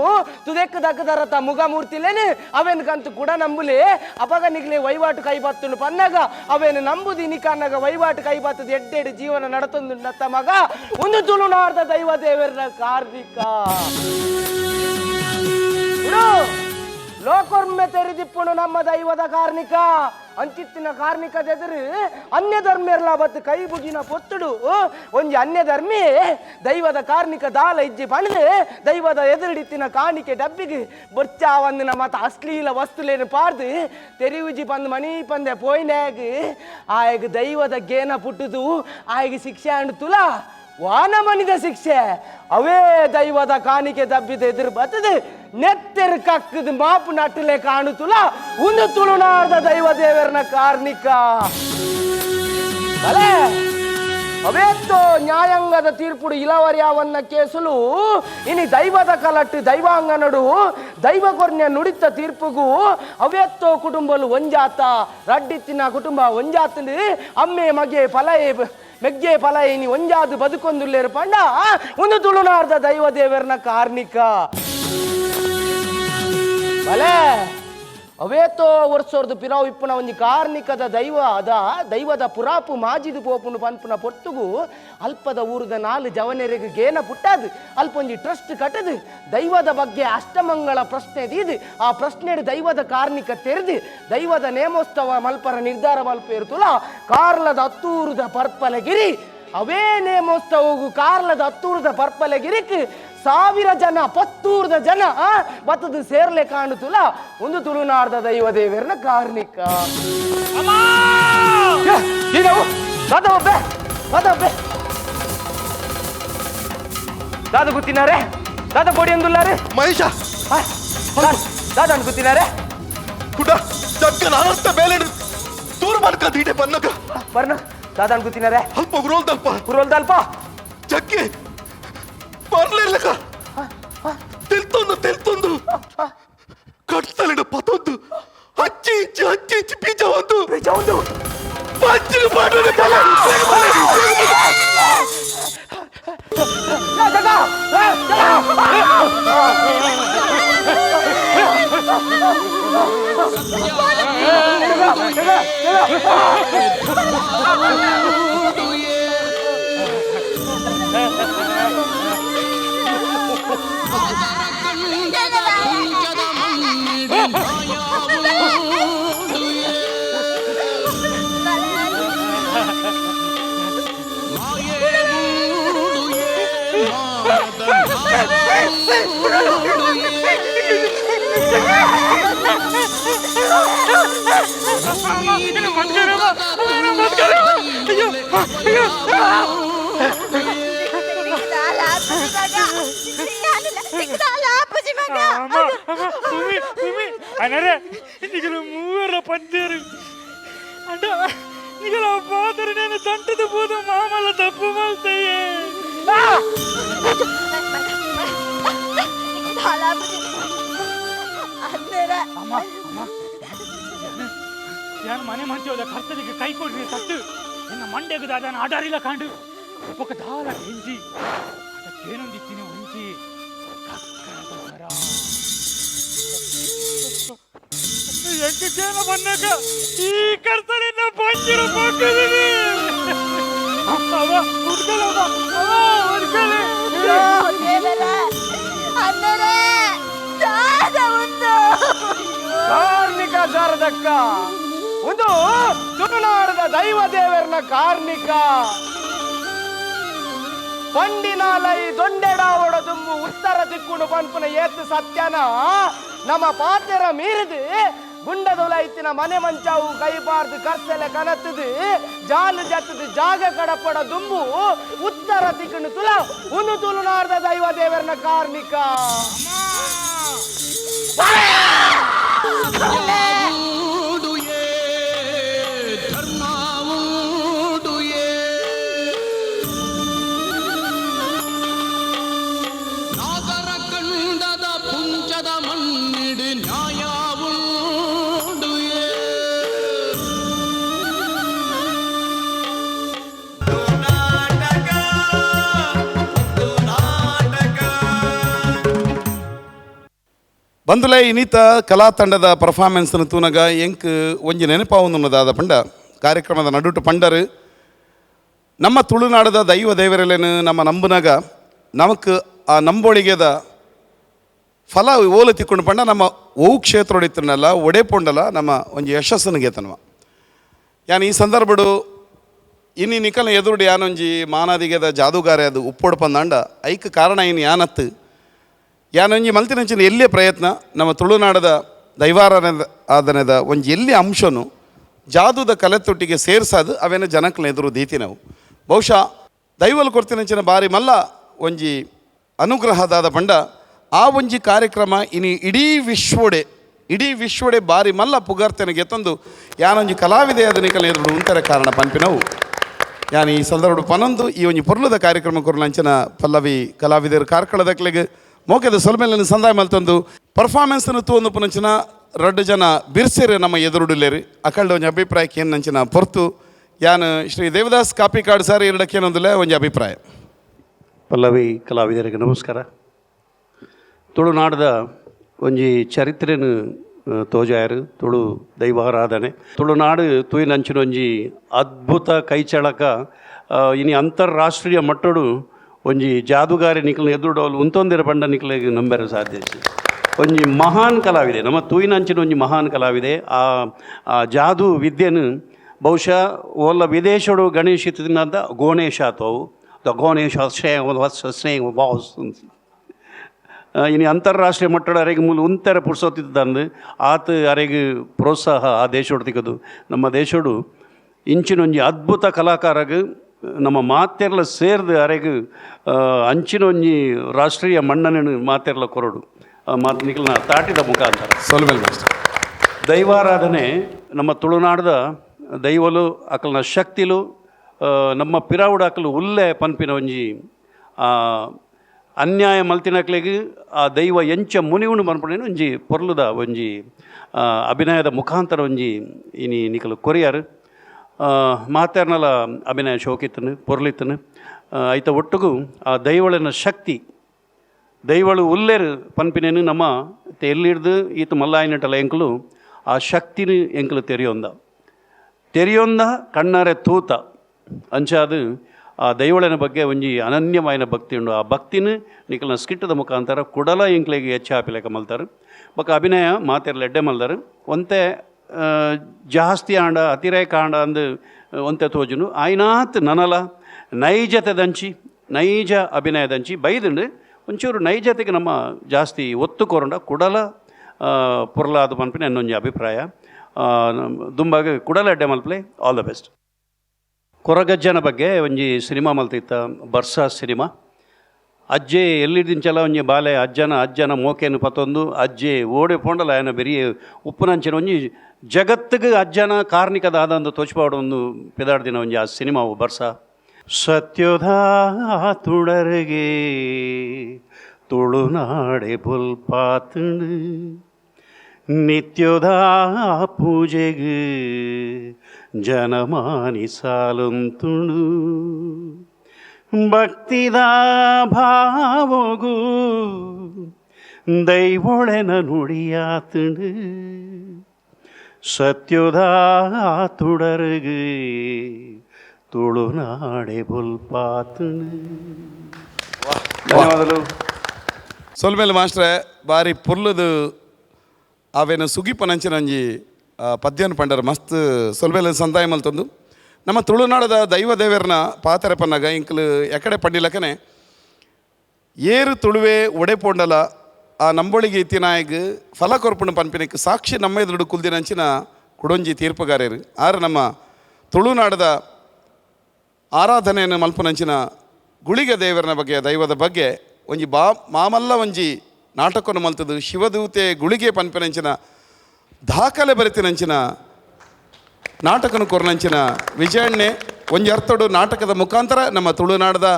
ತುದೆಕ್ ದಕ್ಕದರತ ಮುಗ ಮೂರ್ತಿಲೇನು ಅವೇನು ಕಂತು ಕೂಡ ನಂಬುಲಿ ಅಪಗ ನಿಗ್ಲೆ ವಹಿವಾಟು ಕೈ ಬತ್ತುಂಡು ಪನ್ನಾಗ ಅವೇನು ನಂಬುದು ಇನಿಕನ್ನಾಗ ವಹಿವಾಟು ಕೈ ಬತ್ತದ ಎಡ್ಡೆಡು ಜೀವನ ನಡತೊಂದು ನತ್ತ ಮಗ ಒಂದು ತುಳುನಾಡ್ದ ದೈವ ದೇವರನ ಕಾರ್ಣಿಕ ಲೋಕೊರ್ಮೆ ತೆರೆದಿಪ್ಪುನು ನಮ್ಮ ದೈವದ ಕಾರ್ಣಿಕ ಅಂಚಿತ್ತಿನ ಕಾರ್ಣಿಕದೆದುರು ಅನ್ಯ ಧರ್ಮಿಯರ್ಲ ಬತ್ತು ಕೈ ಬುಗಿನ ಪೊತ್ತುಡು ಒಂಜಿ ಅನ್ಯ ಧರ್ಮಿ ದೈವದ ಕಾರ್ಣಿಕ ದಾಲ ಇಜ್ಜಿ ಪಣದು ದೈವದ ಎದುರಿಡಿತ್ತಿನ ಕಾಣಿಕೆ ಡಬ್ಬಿಗೆ ಬೊಚ್ಚಾ ಒಂದಿನ ಮತ್ತ ಅಶ್ಲೀಲ ವಸ್ತುಲೇನು ಪಾರ್ದು ತೆರಿವುಜಿ ಬಂದು ಮನಿ ಪಂದೆ ಪೋಯ್ನಾಗ ಆಯಗ ದೈವದ ಗೇನ ಪುಟ್ಟುದು ಆಯಗ ಶಿಕ್ಷೆ ಅಂಡುತ್ತುಲ ವಾನ ಮನಿದ ಶಿಕ್ಷೆ ಅವೇ ದೈವದ ಕಾಣಿಕೆ ದಬ್ಬಿದ ಎದುರು ಬರ್ತದೆ ನೆತ್ತೆರು ಕಕ್ಕದ ಮಾಪು ನಟ್ಟಲೆ ಕಾಣುತ್ತುಲ ಒಂದು ತುಳುನಾಡದ ದೈವ ದೇವರನ ಕಾರ್ಣಿಕ ಅಲೇ ಅವೇತ್ತೋ ನ್ಯಾಯಾಂಗದ ತೀರ್ಪುಡು ಇಲವರ್ಯಾವನ್ನ ಕೇಸಲು ಇನಿ ದೈವದ ಕಲಟ್ಟು ದೈವಾಂಗನಡು ದೈವ ಕೊರ್ನ್ಯ ನುಡಿತ ತೀರ್ಪುಗೂ ಅವೇತ್ತೋ ಕುಟುಂಬಲು ಒಂಜಾತ ರಡ್ಡಿತ್ತಿನ ಕುಟುಂಬ ಒಂಜಾತಂದು ಅಮ್ಮೆ ಮಗೆ ಫಲಯೇ ಮೆಗ್ಗೆ ಫಲಯಿನಿ ಒಂಜಾದು ಬದುಕೊಂದುಲ್ಲೇರು ಪಂಡ ಒಂದು ತುಳುನಾಡದ ದೈವ ದೇವರನ ಕಾರ್ಣಿಕ ಬಲೆ ಅವೇತೋ ವರ್ಷೋರ್ದು ಪಿರಾವು ಇಪ್ಪುನ ಒಂಜಿ ಕಾರ್ಣಿಕದ ದೈವ ಅದ ದೈವದ ಪುರಾಪು ಮಾಜಿದು ಪೋಪುನು ಪನ್ಪುನ ಪೊಟ್ಟುಗು ಅಲ್ಪದ ಊರದ ನಾಲು ಜವನೆರೆಗೆ ಗೇನ ಪುಟ್ಟಾದು ಅಲ್ಪೊಂಜಿ ಟ್ರಸ್ಟ್ ಕಟ್ಟದು ದೈವದ ಬಗ್ಗೆ ಅಷ್ಟಮಂಗಳ ಪ್ರಶ್ನೆ ದೀದು ಆ ಪ್ರಶ್ನೆ ದೈವದ ಕಾರ್ಣಿಕ ತೆರೆದು ದೈವದ ನೇಮೋತ್ಸವ ಮಲ್ಪರ ನಿರ್ಧಾರ ಮಲ್ಪೇರ್ತುಲ ಕಾರ್ಲದ ಹತ್ತೂರದ ಪರ್ಪಲಗಿರಿ ಅವೇ ನೇಮೋತ್ಸವಗೂ ಕಾರ್ಲದ ಹತ್ತೂರದ ಪರ್ಪಲಗಿರಿಕ್ 1000 ಜನ 10,000 ಜನ ಬತ್ತದು ಸೇರ್ಲೆ ಕಾಣುತ್ತುಲ ಒಂದು ತುಳುನಾಡದ ದೈವ ದೇವರನ ಕಾರ್ಣಿಕ ದಾದ ಗೊತ್ತಿನಾರೆ ದಾದ ಪೊಡಿ ಅಂದುಲ್ಲಾರೆ ಮಹೇಶ ದಾದ ಗೊತ್ತಿನಾರೆ ಕುಡ ಜಗ್ಗ ನಾನಂತ ಬೇಲೆ ದೂರ ಮಾಡ್ಕ ದೀಟೆ ಬನ್ನಕ ಬರ್ನ ದಾದ ಗೊತ್ತಿನಾರೆ ಅಲ್ಪ ಗುರೋಲ್ದಲ್ಪ ಕುರೋಲ್ದಲ್ಪ ಜಗ್ಗೆ ಬರ್ಲಿರ್ಲಕ ತೆಲ್ತೊಂದು ಕಟ್ತಲಿಡ ಪತೊಂದು ಹಚ್ಚಿ ಇಂಚಿ ಬೀಜ ಒಂದು ಪಂಚಿನ ಮಾಡೋಣ అనరే నీకు మూవర పద్దేరు అంటే నీకు బాధరు నేను తంటది పోదు మామల తప్పు మల్తాయే ಯಾನು ಮನೆ ಮಂಚೋದ ಕರ್ತಲಿಗೆ ಕೈ ಕೊಡ್ರಿ ಸತ್ತು ನಿನ್ನ ಮಂಡೆಗೆ ದಾದಾನ ಆಡಾರಿಲ್ಲ ಕಾಂಡು ఒక ದಾಲ ಹೆಂಜಿ ಅದಕ್ಕೇನೊಂದಿತ್ತಿನ ಹುಂಚಿ ಎಂಟು ಜನ ಬಂದಾಗ ಈ ಕರ್ತಲಿನ ಪಂಚಿರು ಪಕ್ಕದಲ್ಲಿ ಅವ ಹುಡ್ಕಲಮ್ಮ ಹುಡ್ಕಲಿ ಕಾರ್ಮಿಕ ಶಾರದಕ್ಕ ಒಂದು ತುಳುನಾಡದ ದೈವ ದೇವರನ ಕಾರ್ಮಿಕ ಪಂಡಿನಾಲೈ ದೊಂಡೆಡಾವಡ ದುಂಬು ಉತ್ತರ ದಿಕ್ಕುಂಡು ಪಂಪುನ ಏತು ಸತ್ಯನ ನಮ್ಮ ಪಾತ್ಯರ ಮೀರಿದು ಗುಂಡದೊಲೈತಿನ ಮನೆ ಮಂಚಾವು ಕೈಬಾರ್ದು ಕರ್ಸೆಲೆ ಕನತದು ಜಾಲು ಜತ್ತದು ಜಾಗ ಕಡಪಡ ದುಂಬು ಉತ್ತರ ದಿಕ್ಕುಂಡು ತುಲ ಒಂದು ತುಳುನಾಡದ ದೈವ ದೇವರನ ಕಾರ್ಮಿಕ ಬಂದುಲೆ ಇನ್ನಿತ ಕಲಾ ತಂಡದ ಪರ್ಫಾರ್ಮೆನ್ಸ್ ತೂನಗ ಎಂಕ್ ಒಂಜಿ ನೆನಪಾವುದಾದ ಪಂಡ ಕಾರ್ಯಕ್ರಮದ ನಡುಟು ಪಂಡರು ನಮ್ಮ ತುಳುನಾಡದ ದೈವ ದೇವರಲ್ಲೇನು ನಮ್ಮ ನಂಬುನಾಗ ನಮಕ್ ಆ ನಂಬೋಳಿಗೆದ ಫಲ ಓಲು ತಿಕ್ಕೊಂಡು ಪಂಡ ನಮ್ಮ ಓವು ಕ್ಷೇತ್ರ ಹೊಡಿತಿನಲ್ಲ ಒಡೆಪೊಂಡಲ್ಲ ನಮ್ಮ ಒಂಜಿ ಯಶಸ್ಸನ್ನು ಗೆತನವ ಯಾನು ಈ ಸಂದರ್ಭಡು ಇನ್ನು ನಿಕಲ್ನ ಎದುರುಡು ಯಾನೊಂಜಿ ಮಾನಾದಿಗೆದ ಜಾದೂಗಾರೆ ಅದು ಉಪ್ಪೊಡು ಪಂದಾಂಡ ಐಕ್ ಕಾರಣ ಇನ್ನು ಯಾನತ್ತು ಯಾನೊಂಜಿ ಮಲ್ತಿನಂಚಿನ ಎಲ್ಲೇ ಪ್ರಯತ್ನ ನಮ್ಮ ತುಳುನಾಡದ ದೈವಾರಾಧನೆದ ಒಂಜಿ ಎಲ್ಲಿ ಅಂಶನು ಜಾದೂದ ಕಲೆತೊಟ್ಟಿಗೆ ಸೇರ್ಸದು ಅವೇನ ಜನಕ್ಕನ ಎದುರು ದೀತಿ ನಾವು ಬಹುಶಃ ದೈವಲ್ ಕೊಡ್ತಿನಂಚಿನ ಬಾರಿ ಮಲ್ಲ ಒಂಜಿ ಅನುಗ್ರಹದಾದ ಪಂಡ ಆ ಒಂಜಿ ಕಾರ್ಯಕ್ರಮ ಇನ್ನು ಇಡೀ ವಿಶ್ವಡೆ ಬಾರಿ ಮಲ್ಲ ಪುಗಾರ್ತನೆಗೆ ತಂದು ಯಾನೊಂಜಿ ಕಲಾವಿದೆ ಅದ ನಿಕಲ್ನ ಎದುರು ಉಂತರ ಕಾರಣ ಪಂಪಿನವು ಯಾನು ಈ ಸಂದರ್ಭ ಪನೊಂದು ಈ ಒಂಜಿ ಪೊರ್ಲುದ ಕಾರ್ಯಕ್ರಮ ಕೊರಲಂಚಿನ ಪಲ್ಲವಿ ಕಲಾವಿದರು ಕಾರ್ಕಳದಕ್ಲೆಗೆ ಮೋಕೆದ ಸೊಲ್ಮೇಲಿನ ಸಂದಾಯ ಮಲ್ತೊಂದು ಪರ್ಫಾರ್ಮೆನ್ಸ್ನ ತೂಂದು ಪುನಂಚಿನ 2 ಜನ ಬಿರ್ಸೆರು ನಮ್ಮ ಎದುರುಡುಲೇರು ಅಕಲ್ಡ ಒಂಜಿ ಅಭಿಪ್ರಾಯಕ್ಕೆ ಏನು ನಂಚಿನ ಪೊರ್ತು ಯಾನು ಶ್ರೀ ದೇವದಾಸ್ ಕಾಪಿಕಾಡ್ ಸರ್ ಎರಡಕ್ಕೇನೊಂದಿಲ್ಲ ಒಂಜಿ ಅಭಿಪ್ರಾಯ. ಪಲ್ಲವಿ ಕಲಾವಿದರಿಗೆ ನಮಸ್ಕಾರ. ತುಳುನಾಡದ ಒಂಜಿ ಚರಿತ್ರೆನು ತೋಜಾಯರು ತುಳು ದೈವಾರಾಧನೆ ತುಳುನಾಡು ತೂಯಿನಂಚಿನ ಒಂಜಿ ಅದ್ಭುತ ಕೈಚಳಕ ಇನಿ ಅಂತಾರಾಷ್ಟ್ರೀಯ ಮಟ್ಟಡು ಒಂಜಿ ಜಾದುಗಾರಿ ನಿಕ್ಲನ ಎದುರುಡೋಲು ಉಂತೊಂದಿರ ಪಂಡ ನಿಕ್ಲಿಗೆ ನಂಬರ ಸಾಧ್ಯ ಒಂಜಿ ಮಹಾನ್ ಕಲಾವಿದೆ ನಮ್ಮ ತೂಯಿನಂಚಿನ ಒಂಜಿ ಮಹಾನ್ ಕಲಾವಿದೆ ಆ ಜಾದು ವಿದ್ಯೆನು ಬಹುಶಃ ಓಲ್ಲ ವಿದೇಶಡು ಗಣೇಶಿತನಾದ ಗೋಣೇಶ ಆತವು ದ ಗೋಣೇಶ ಸ್ನೇಹ ಬಾಸ್ ಇನ್ನು ಅಂತಾರಾಷ್ಟ್ರೀಯ ಮಟ್ಟದ ಅರೆಗೆ ಮೂಲ ಉಂತರ ಪುಡ್ಸೋತಿದ್ದಂದು ಆತ ಅರೆಗೆ ಪ್ರೋತ್ಸಾಹ ಆ ದೇಶೋಡು ತಿಕ್ಕದು ನಮ್ಮ ದೇಶೋಡು ಇಂಚಿನೊಂಜಿ ಅದ್ಭುತ ಕಲಾಕಾರಗೆ ನಮ್ಮ ಮಾತೆರ್ಲ ಸೇರ್ದು ಅರೆಗೆ ಅಂಚಿನೊಂಜಿ ರಾಷ್ಟ್ರೀಯ ಮನ್ನಣೆನು ಮಾತೆರ್ಲ ಕೊರಡು ಮಾತು ನಿಖಲ್ನ ತಾಟಿದ ಮುಖಾಂತರ ಸೊಲ್ಮೇಲ್ ಮಾಸ್ಟರ್ ದೈವಾರಾಧನೆ ನಮ್ಮ ತುಳುನಾಡದ ದೈವಲು ಅಕಲ್ನ ಶಕ್ತಿಲು ನಮ್ಮ ಪಿರಾವುಡ ಅಕಲು ಉಲ್ಲೆ ಪನ್ಪಿನ ಒಂಜಿ ಅನ್ಯಾಯ ಮಲ್ತಿನಕ್ಲೆಗ್ ಆ ದೈವ ಎಂಚ ಮುನಿವುಂಡು ಮನ್ಪುಣೇನು ಒಂಜಿ ಪೊರ್ಲುದ ಒಂಜಿ ಅಭಿನಯದ ಮುಖಾಂತರ ಒಂಜಿ ಇನಿ ನಿಕಲು ಕೊರಿಯಾರು ಮಾತೇರ್ನಲ ಅಭಿನಯ ಶೋಕಿತ್ತನು ಪೊರ್ಲಿತ್ತನು ಐತ ಒಟ್ಟಿಗೂ ಆ ದೈವಳನ ಶಕ್ತಿ ದೈವಳು ಉಲ್ಲೇರು ಪನ್ಪಿನೇನು ನಮ್ಮ ಎಲ್ಲಿಡ್ದು ಈತ ಮಲ್ಲಾಯಿನಟಲ ಎಂಕಲು ಆ ಶಕ್ತಿನ ಎಂಕಲು ತೆರೆಯೊಂದ ಕಣ್ಣಾರೆ ತೂತ ಅಂಚಾದು ಆ ದೈವಳನ ಬಗ್ಗೆ ಒಂಜಿ ಅನನ್ಯವಾಯಿನ ಭಕ್ತಿ ಉಂಡು ಆ ಭಕ್ತಿನ ನಿಕಲ್ನ ಸ್ಕಿಟ್ಟದ ಮುಖಾಂತರ ಕುಡಲ ಎಂಕ್ಲೆಗೆ ಹೆಚ್ಚಾಪಿಲೆಕ ಮಲ್ತಾರೆ ಬೊಕ ಅಭಿನಯ ಮಾತೆರ್ಲ ಎಡ್ಡೆ ಮಲ್ದಾರು ಒಂತೆ ಜಾಸ್ತಿ ಆಂಡ ಅತಿರೇಕ ಆಂಡ ಅಂದು ಒಂತೆ ತೋಜುನು ಆಯ್ನಾತ್ ನನಲ ನೈಜ ಅಭಿನಯದಂಚಿ ಬೈದುಂಡು ಒಂಚೂರು ನೈಜತೆಗೆ ನಮ್ಮ ಜಾಸ್ತಿ ಒತ್ತು ಕೊರಂಡ ಕುಡಲ ಪುರ್ಲಾದ ಪನ್ಪಿನ ಇನ್ನೊಂದು ಅಭಿಪ್ರಾಯ ದುಂಬಾಗ ಕುಡಲ ಎಡ್ಡೆ ಮಲ್ಪಲೆ ಆಲ್ ದ ಬೆಸ್ಟ್. ಕೊರಗಜ್ಜನ ಬಗ್ಗೆ ಒಂಜಿ ಸಿನಿಮಾ ಮಲ್ತಿತ್ತ ಬರ್ಸಾ ಸಿನಿಮಾ ಅಜ್ಜೆ ಎಲ್ಲಿದಿಂಚಲ ಒಂಜಿ ಬಾಲೆ ಅಜ್ಜನ ಮೋಕೆನು ಪತ್ತೊಂದು ಅಜ್ಜೆ ಓಡೆ ಪೋಂಡಲ ಆಯನ ಬೆರಿಯ ಉಪ್ಪುನಂಚಿನ ಒಂಜಿ ಜಗತ್ತಿಗೆ ಅಜ್ಜನ ಕಾರ್ಣಿಕದ ಆದಂದು ತೋಚ್ಪಾಡು ಒಂದು ಪೆದಾಡ್ದಿನ ಒಂಜಿ ಆ ಸಿನಿಮಾವು ಬರ್ಸಾ. ಸತ್ಯೋಧ ತುಡರ್ಗೆ ತುಳುನಾಡೆ ಬುಲ್ಪಾತುಂಡು ನಿತ್ಯೋದ ಪೂಜೆಗೆ ಜನಮಾನಿ ಸಾಲುಂತುಂಡು ಭಕ್ತಿದ ಭಾವಗು ದೈವೊಳೆನ ನುಡಿಯಾತುಂಡು ಸತ್ಯೋದ ತುಡರ್ಗೆ ತುಳುನಾಡೆ ಬುಲ್ಪಾತುಂಡು. ಧನ್ಯವಾದಗಳು. ಸೊಲ್ಮೇಲೆ ಮಾಸ್ಟ್ರೆ ಬಾರಿ ಪುರ್ಲದು ಅವೇನು ಸುಗಿಪನಂಚಿನಂಜಿ ಪದ್ಯನ ಪಂಡರ ಮಸ್ತ್ ಸೊಲ್ಮೇಲೆ ಸಂದಾಯ ಮಲ್ತೊಂದು ನಮ್ಮ ತುಳುನಾಡದ ದೈವ ದೇವರನ್ನ ಪಾತ್ರೆ ಪನ್ನಾಗ ಇಂಕಲು ಎಕಡೆ ಪಡ್ಡಿಲಕನೆ ಏರು ತುಳುವೆ ಒಡೆ ಪೋಂಡಲ ಆ ನಂಬೊಳಿಗೆ ಇತ್ತಿನಾಯಗ್ ಫಲ ಕೊರ್ಪುಣ ಪನ್ಪಿನಕ್ಕೆ ಸಾಕ್ಷಿ ನಮ್ಮ ಎದುರು ಕುಲ್ದಿನಂಚಿನ ಕುಡೊಂಜಿ ತೀರ್ಪುಗಾರರು ಆರು ನಮ್ಮ ತುಳುನಾಡದ ಆರಾಧನೆಯನ್ನು ಮಲ್ಪುನಂಚಿನ ಗುಳಿಗ ದೇವರನ ಬಗ್ಗೆ ದೈವದ ಬಗ್ಗೆ ಒಂಜಿ ಮಾಮಲ್ಲ ಒಂಜಿ ನಾಟಕವನ್ನು ಮಲ್ತದು ಶಿವದೂತೆ ಗುಳಿಗೆ ಪನ್ಪಿನಂಚಿನ ದಾಖಲೆ ಬರಿತಿನಂಚಿನ ನಾಟಕನ ಕೊರ್ನಂಚಿನ ವಿಜಯಣ್ಣೆ ಒಂಜಿ ಅರ್ಥಡು ನಾಟಕದ ಮುಖಾಂತರ ನಮ್ಮ ತುಳುನಾಡದ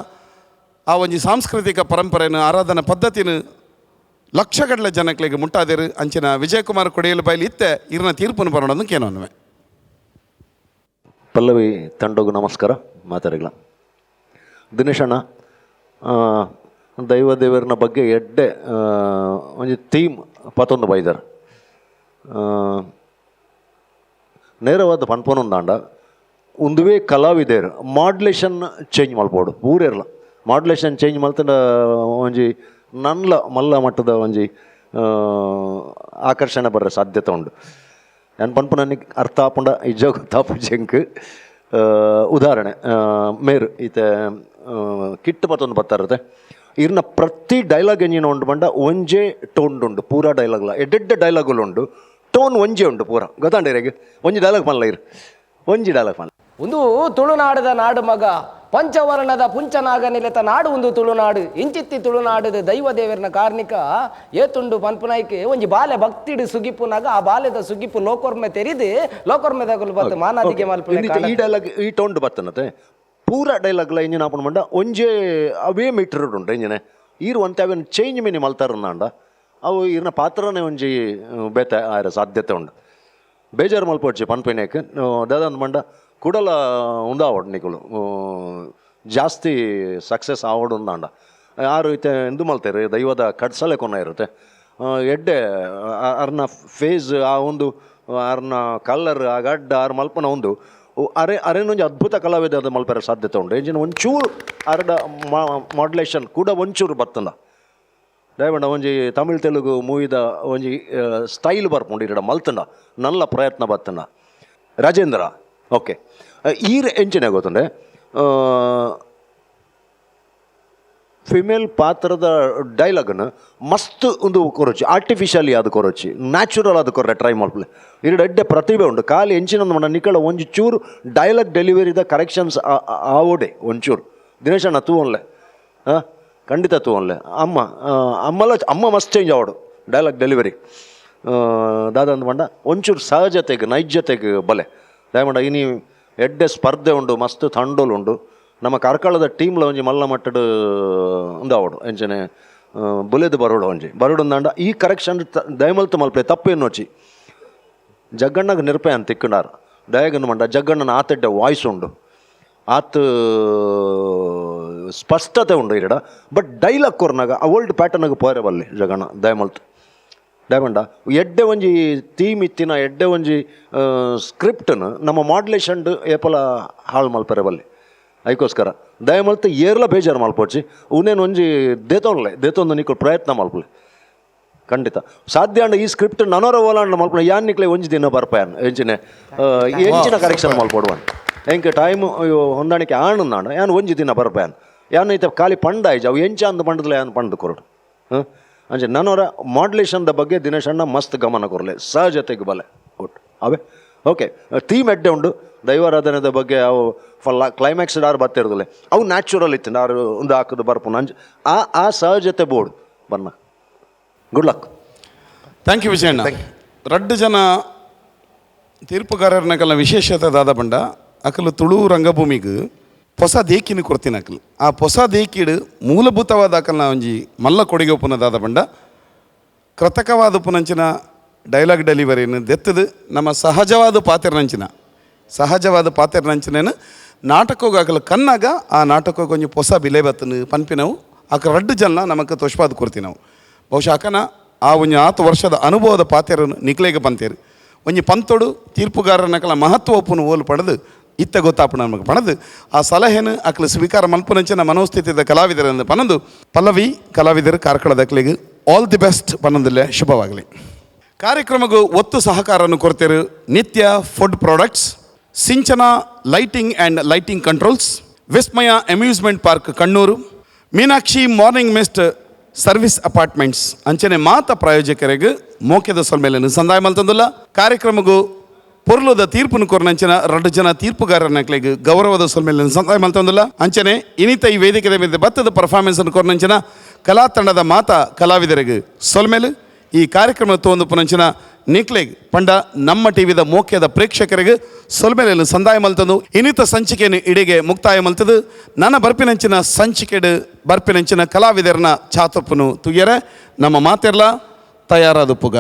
ಆ ಒಂಜಿ ಸಾಂಸ್ಕೃತಿಕ ಪರಂಪರೆಯನ್ನು ಆರಾಧನಾ ಪದ್ಧತಿನ ಲಕ್ಷಗಟ್ಟಲೆ ಜನಗಳಿಗೆ ಮುಟ್ಟಾದಿರು ಅಂಚಿನ ವಿಜಯಕುಮಾರ್ ಕೊಡಿಯಲು ಬಯಲು ಇತ್ತೆ ಇರ್ನ ತೀರ್ಪನ್ನು ಬರೋಣ ಕೇನೋನ್ವೆ. ಪಲ್ಲವಿ ತಂಡೋಗು ನಮಸ್ಕಾರ ಮಾತಾಡಲ್ಲ ದಿನೇಶಣ್ಣ ದೈವ ದೇವರನ ಬಗ್ಗೆ ಎಡ್ಡೆ ಒಂಜಿ ಥೀಮ್ ಪತ್ತೊಂದು ಬೈದಾರ ನೇರವಾದ ಪನ್ಪೊಂದಾಂಡ ಒಂದುವೇ ಕಲಾವಿದೇರು ಮಾಡ್ಯುಲೇಷನ್ ಚೇಂಜ್ ಮಲ್ಪೋಡು ಪೂರೆರ್ಲ ಮಾಡ್ಯುಲೇಷನ್ ಚೇಂಜ್ ಮಲ್ತಂಡ ಒಂಜಿ ನನ್ಲ ಮಲ್ಲ ಮಟ್ಟದ ಒಂಜಿ ಆಕರ್ಷಣೆ ಬರ್ರೆ ಸಾಧ್ಯತೆ ಉಂಡು. ನಾನು ಪನ್ಪುನನಿಗೆ ಅರ್ಥ ಆಪುಂಡ ಇಜ್ಜ ಗೊತ್ತಾಪು ಜಂಕ್ ಉದಾಹರಣೆ ಮೇರು ಈತ ಕಿಟ್ಟು ಮತ್ತೊಂದು ಬರ್ತಾರತ್ತೆ ಇರ್ನ ಪ್ರತಿ ಡೈಲಾಗ್ ಎಂಜಿನ ಉಂಡು ಬಂಡ ಒಂಜೇ ಟೋನ್ ಉಂಡು ಪೂರಾ ಡೈಲಾಗ್ಲ ಎಡ್ಡೆಡ್ಡೆ ಡೈಲಾಗುಲು ಉಂಡು ಟೋನ್ ಒಂಜೇ ಉಂಡು ಪೂರ ಗೊತ್ತಾಂಡಿರೆಗೆ ಒಂಜಿ ಡೈಲಾಗ್ ಮಲ್ಲ ಇರು ಒಂಜಿ ಡೈಲಾಗ್ ಮಲ್ಲ ಒಂದು ತುಳುನಾಡದ ನಾಡು ಮಗ ಪಂಚವರ್ಣದ ಪುಂಚನಾಗ ನಿಲೆತ ನಾಡು ಒಂದು ತುಳುನಾಡು ಇಂಚಿತ್ತಿ ತುಳುನಾಡದ ದೈವ ದೇವರನ ಕಾರ್ಣಿಕ ಏತುಂಡು ಪನ್ಪುನಾಯ್ಕೆ ಒಂಜಿ ಬಾಲೆ ಭಕ್ತಿಡು ಸುಗಿಪುನಾಗ ಆ ಬಾಲೆದ ಸುಗಿಪು ಲೋಕೊರ್ಮೆ ತೆರಿದು ಲೋಕೊರ್ಮೆದಾಗಲು ಬತ್ತು ಮಾನಾದಿಗೆ ಮಲ್ಪನೆ ಈ ಡೈಲಾಗ್ ಈ ಟೋನ್ ಬತ್ತನತೆ ಪೂರ ಡೈಲಾಗ್ಲ ಎಂಜಿನ ಆಪಣ ಮಂಡ ಒಂಜೇ ಅವೇ ಮೀಟರ್ ಉಂಟು ಎಂಜಿನೆ ಈರು ಅಂತ ಅವೇನು ಚೇಂಜ್ ಮೀನಿ ಮಲ್ತಾರನ್ನಾಂಡ ಅವು ಇರ್ನ ಪಾತ್ರನೇ ಒಂಜಿ ಬೇತೆ ಆಯ್ರ ಸಾಧ್ಯತೆ ಉಂಡು ಬೇಜಾರು ಮಲ್ಪೊಡ್ಚಿ ಪನ್ಪೇನೇಕೆ ದಾದಂದು ಮಂಡ ಕುಡಲ ಉಂದಾವಡು ನಿಕುಲು ಜಾಸ್ತಿ ಸಕ್ಸಸ್ ಆವಡು ಉಂದಾಂಡ ಯಾರು ಐತೆ ಎಂದು ಮಲ್ತೇರಿ ದೈವದ ಕಡ್ಸಲೆ ಕೊನ ಇರುತ್ತೆ ಎಡ್ಡೆ ಅರ್ನ ಫೇಸ್ ಆ ಒಂದು ಅರ್ನ ಕಲ್ಲರ್ ಆ ಗಡ್ಡ ಆರು ಮಲ್ಪನ ಒಂದು ಅರೇನೊಂದು ಅದ್ಭುತ ಕಲಾವಿದ ಅದು ಮಲ್ಪರ ಸಾಧ್ಯತೆ ಉಂಟು ಎಂಜಿನ ಒಂಚೂರು ಅರ್ಡ ಮಾಡ್ಯುಲೇಷನ್ ಕೂಡ ಒಂಚೂರು ಬರ್ತಂದ ದಯವಂಡ ಒಂಜಿ ತಮಿಳ್ ತೆಲುಗು ಮೂವಿದ ಒಂಜಿ ಸ್ಟೈಲ್ ಬರ್ಪುಂಡು ಇರಡ ಮಲ್ತಂಡ ನಲ್ಲ ಪ್ರಯತ್ನ ಬತ್ತಂಡ. ರಾಜೇಂದ್ರ ಓಕೆ ಈರ್ ಎಂಚಿನ ಗೊತ್ತಂದ್ರೆ ಫಿಮೇಲ್ ಪಾತ್ರದ ಡೈಲಾಗನ್ನು ಮಸ್ತ್ ಒಂದು ಕೊರಚಿ ಆರ್ಟಿಫಿಷಿಯಲಿ ಅದು ಕೊರಚಿ ನ್ಯಾಚುರಲ್ ಅದು ಕೊರ್ರೆ ಟ್ರೈ ಮಲ್ಪಲೆ ಇರಡ ಎಡ್ಡೆ ಪ್ರತಿಭೆ ಉಂಡು ಖಾಲಿ ಎಂಚಿನೊಂದು ಮಣ್ಣ ನಿಕಳ ಒಂಜಿ ಚೂರು ಡೈಲಾಗ್ ಡೆಲಿವರಿದ ಕರೆಕ್ಷನ್ಸ್ ಆವೋಡೆ ಒಂಚೂರು ದಿನೇಶಣ್ಣ ತೂವನ್ಲೆ ಹಾಂ ಖಂಡಿತ ತೂವನ್ಲೆ ಅಮ್ಮ ಮಸ್ತ್ ಚೇಂಜ್ ಆವಡು ಡೈಲಾಗ್ ಡೆಲಿವರಿ ದಾದಂದು ಮಂಡ ಒಂಚೂರು ಸಹಜತೆಗೆ ನೈಜತೆಗೆ ಬಲೆ ದಯಮಾಡ ಇನಿ ಎಡ್ಡೆ ಸ್ಪರ್ಧೆ ಉಂಡು ಮಸ್ತ್ ತಂಡೋಲು ಉಂಡು ನಮ್ಮ ಕಾರ್ಕಳದ ಟೀಮ್ಲ ಒಂಜಿ ಮಲ್ಲ ಮಟ್ಟಡ್ ಉಂದಾವಡು ಎಂಚನೆ ಬುಲೆದು ಬರೋಡು ಒಂಜಿ ಬರೋಡು ಈ ಕರೆಕ್ಷನ್ ದಯಮಲ್ತು ಮಲ್ಪೆ ತಪ್ಪೇನು వచ్చి ಜಗ್ಗಣ್ಣಗೆ ನಿರ್ಪೆ ಅಂತ ತಿಕ್ಕುಂಡಾರ ದಯಗನ್ನು ಮಂಡ ಜಗ್ಗಣ್ಣನ ಆತಡ್ಡೆ ವಾಯ್ಸ್ ಉಂಡು ಆತ ಸ್ಪಷ್ಟತೆ ಉಂಡು ಇರಡ ಬಟ್ ಡೈಲಾಗ್ ಕೊರ್ನಾಗ ಆ ಓಲ್ಡ್ ಪ್ಯಾಟರ್ನಾಗ ಪೋರೆ ಬಲ್ಲಿ ಜಗಣ್ಣ ದಯಮಲ್ತು ದಯಮಂಡ ಎಡ್ಡೆ ಒಂಜಿ ಥೀಮ್ ಇತ್ತಿನ ಎಡ್ಡೆ ಒಂಜಿ ಸ್ಕ್ರಿಪ್ಟನ್ನು ನಮ್ಮ ಮಾಡ್ಯುಲೇಷನ್ ಏಪಲ ಹಾಳು ಮಲ್ಪರೆ ಬಲ್ಲಿ ಅದಕ್ಕೋಸ್ಕರ ದಯಮಲ್ತು ಏರ್ಲ ಬೇಜಾರು ಮಲ್ಪೋಚಿ ಉನೇನು ಒಂಜಿ ದೇತೊಂದು ನಿಕ್ಕಲು ಪ್ರಯತ್ನ ಮಲ್ಪಲೆ ಖಂಡಿತ ಸಾಧ್ಯ ಅಂಡ ಈ ಸ್ಕ್ರಿಪ್ಟ್ ನನೋರ ಓಲಾಂಡ ಮಲ್ಪನ ಯಾನ್ ನಿಕ್ಲೆ ಒಂಜಿ ದಿನ ಬರ್ಪಾಯನ್ ಎಂಚಿನ ಎಂಚಿನ ಕರೆಕ್ಷನ್ ಮಲ್ಪಡುವನ್ ಎಂಕ ಟೈಮ್ ಹೊಂದಾಣಿಕೆ ಆಣಂದಾಂಡ ಯಾನ್ ಒಂಜಿ ದಿನ ಬರ್ಪಾಯನ್ ಯಾನ್ ಐತೆ ಖಾಲಿ ಪಂಡ ಆಯ್ತು ಅವು ಎಂಚ ಅಂದ ಪಂಡದಲ್ಲ ಯಾನ್ ಪಂಡ್ ಕೊರಡು ಅಂಚೆ ನನವರ ಮಾಡ್ಯುಲೇಷನ್ದ ಬಗ್ಗೆ ದಿನೇಶ್ ಅಣ್ಣ ಮಸ್ತ್ ಗಮನ ಕೊರಲೆ ಸಹಜತೆಗೆ ಬಲೆ ಒಟ್ಟು ಅವೇ ಓಕೆ ಥೀಮ್ ಎಡ್ಡೆ ಉಂಡು ದೈವಾರಾಧನೆದ ಬಗ್ಗೆ ಅವು ಫಲ್ಲ ಕ್ಲೈಮ್ಯಾಕ್ಸ್ ಆರು ಬತ್ತಿರೋದಿಲ್ಲ ಅವು ನ್ಯಾಚುರಲ್ ಇತ್ತು ಆರು ಒಂದು ಹಾಕೋದು ಬರ್ಪುನ ಅಂಜ್ ಆ ಸಹಜತೆ ಬೋರ್ಡ್ ಬನ್ನ ಗುಡ್ ಲಕ್ ಥ್ಯಾಂಕ್ ಯು ವಿಜಯಣ್ಣ ರಡ್ಡು ಜನ ತೀರ್ಪುಗಾರರನಕಲ್ನ ವಿಶೇಷತೆ ದಾದ ಬಂಡ ಅಕಲು ತುಳು ರಂಗಭೂಮಿಗೆ ಹೊಸ ದೇಕಿನ ಕೊಡ್ತೀನಿ ಅಕಲು ಆ ಹೊಸ ದೇಕಿಡು ಮೂಲಭೂತವಾದ ಅಕಲ್ನ ಒಂಜಿ ಮಲ್ಲ ಕೊಡುಗೆ ಉಪುನದಾದ ಬಂಡ ಕೃತಕವಾದ ಉಪುನಂಚಿನ ಡೈಲಾಗ್ ಡೆಲಿವರಿಯನ್ನು ದೆತ್ತದು ನಮ್ಮ ಸಹಜವಾದ ಪಾತೆರ್ನಂಚಿನೇನು ನಾಟಕಕ್ಕೆ ಅಕಲು ಕನ್ನಾಗ ಆ ನಾಟಕಕ್ಕೆ ಕೊಂಚ ಹೊಸ ಬಿಲೆ ಬತ್ತನು ಪನ್ಪಿನವು ಅಕ ರಡ್ಡು ಜನ ನಮಗೆ ತೋಷ್ಪಾದ ಕೊಡ್ತೀವಿ ನಾವು ಬಹುಶಃ ಅಕನ ಆ ಒಂಜಿ 10 ವರ್ಷದ ಅನುಭವದ ಪಾತೆರನ್ನು ನಿಕ್ಲೆಗೆ ಬಂತೇರು ಒಂಜಿ ಪಂತೋಡು ತೀರ್ಪುಗಾರನಕಲ ಮಹತ್ವ ಒಪ್ಪುನು ಓಲು ಪಡೆದು ಇತ್ತ ಗೊತ್ತಾಪು ನಮಗೆ ಪಣದು ಆ ಸಲಹೆನು ಅಕಲು ಸ್ವೀಕಾರ ಮಲ್ಪುನಂಚಿನ ಮನೋಸ್ಥಿತಿದ ಕಲಾವಿದರೆಂದು ಪನಂದು ಪಲ್ಲವಿ ಕಲಾವಿದರು ಕಾರ್ಕಳದಕ್ಲಿಗೆ ಆಲ್ ದಿ ಬೆಸ್ಟ್ ಪನ್ನೊಂದಿಲ್ಲ ಶುಭವಾಗಲಿ. ಕಾರ್ಯಕ್ರಮಗೂ ಒತ್ತು ಸಹಕಾರವನ್ನು ಕೊಡ್ತೇರು ನಿತ್ಯ food products, Sinchana lighting and lighting controls, Vismaya amusement park Kannur, Meenakshi morning mist service apartments ಅಂಚನೆ ಮಾತ ಪ್ರಾಯೋಜಕರಿಗೆ ಮೋಕೆದ ಸೊಲ್ಮೇಲನ್ನು ಸಂದಾಯ ಮಲ್ತಂದುಲ್ಲ. ಕಾರ್ಯಕ್ರಮಗೂ ಪೊರ್ಲುದ ತೀರ್ಪುನು ಕೊರನಂಚಿನ 2 ಜನ ತೀರ್ಪುಗಾರನಕ್ಲೆಗೆ ಗೌರವದ ಸೊಲ್ಮೇಲನ್ನು ಸಂದಾಯ ಮಲ್ತಂದುಲ್ಲ. ಅಂಚನೆ ಇನ್ನಿತ ಈ ವೇದಿಕೆ ಮೇಲೆ ಬತ್ತದ ಪರ್ಫಾರ್ಮೆನ್ಸ್ ಅನ್ನು ಕೊರನಂಚಿನ ಕಲಾ ತಂಡದ ಮಾತ ಕಲಾವಿದರಿಗೆ ಸೊಲ್ಮೇಲು ಈ ಕಾರ್ಯಕ್ರಮ ತೊಂದು ಪುನಂಚಿನ ನಿಕ್ಲೆಗೆ ಪಂಡ ನಮ್ಮ ಟಿವಿದ ಮೋಕ್ಯದ ಪ್ರೇಕ್ಷಕರಿಗೆ ಸೊಲ್ಮೇಲೆಯನ್ನು ಸಂದಾಯ ಮಲ್ತಂದು ಇನ್ನಿತ ಸಂಚಿಕೆಯನ್ನು ಇಡೆಗೆ ಮುಕ್ತಾಯ ಮಲ್ತದು. ನನ್ನ ಬರ್ಪಿನಂಚಿನ ಸಂಚಿಕೆಡು ಬರ್ಪಿನಂಚಿನ ಕಲಾವಿದರನ್ನ ಚಾತುಪ್ಪನು ತುಯ್ಯರೆ ನಮ್ಮ ಮಾತೆರ್ಲ ತಯಾರಾದ ಪುಗ.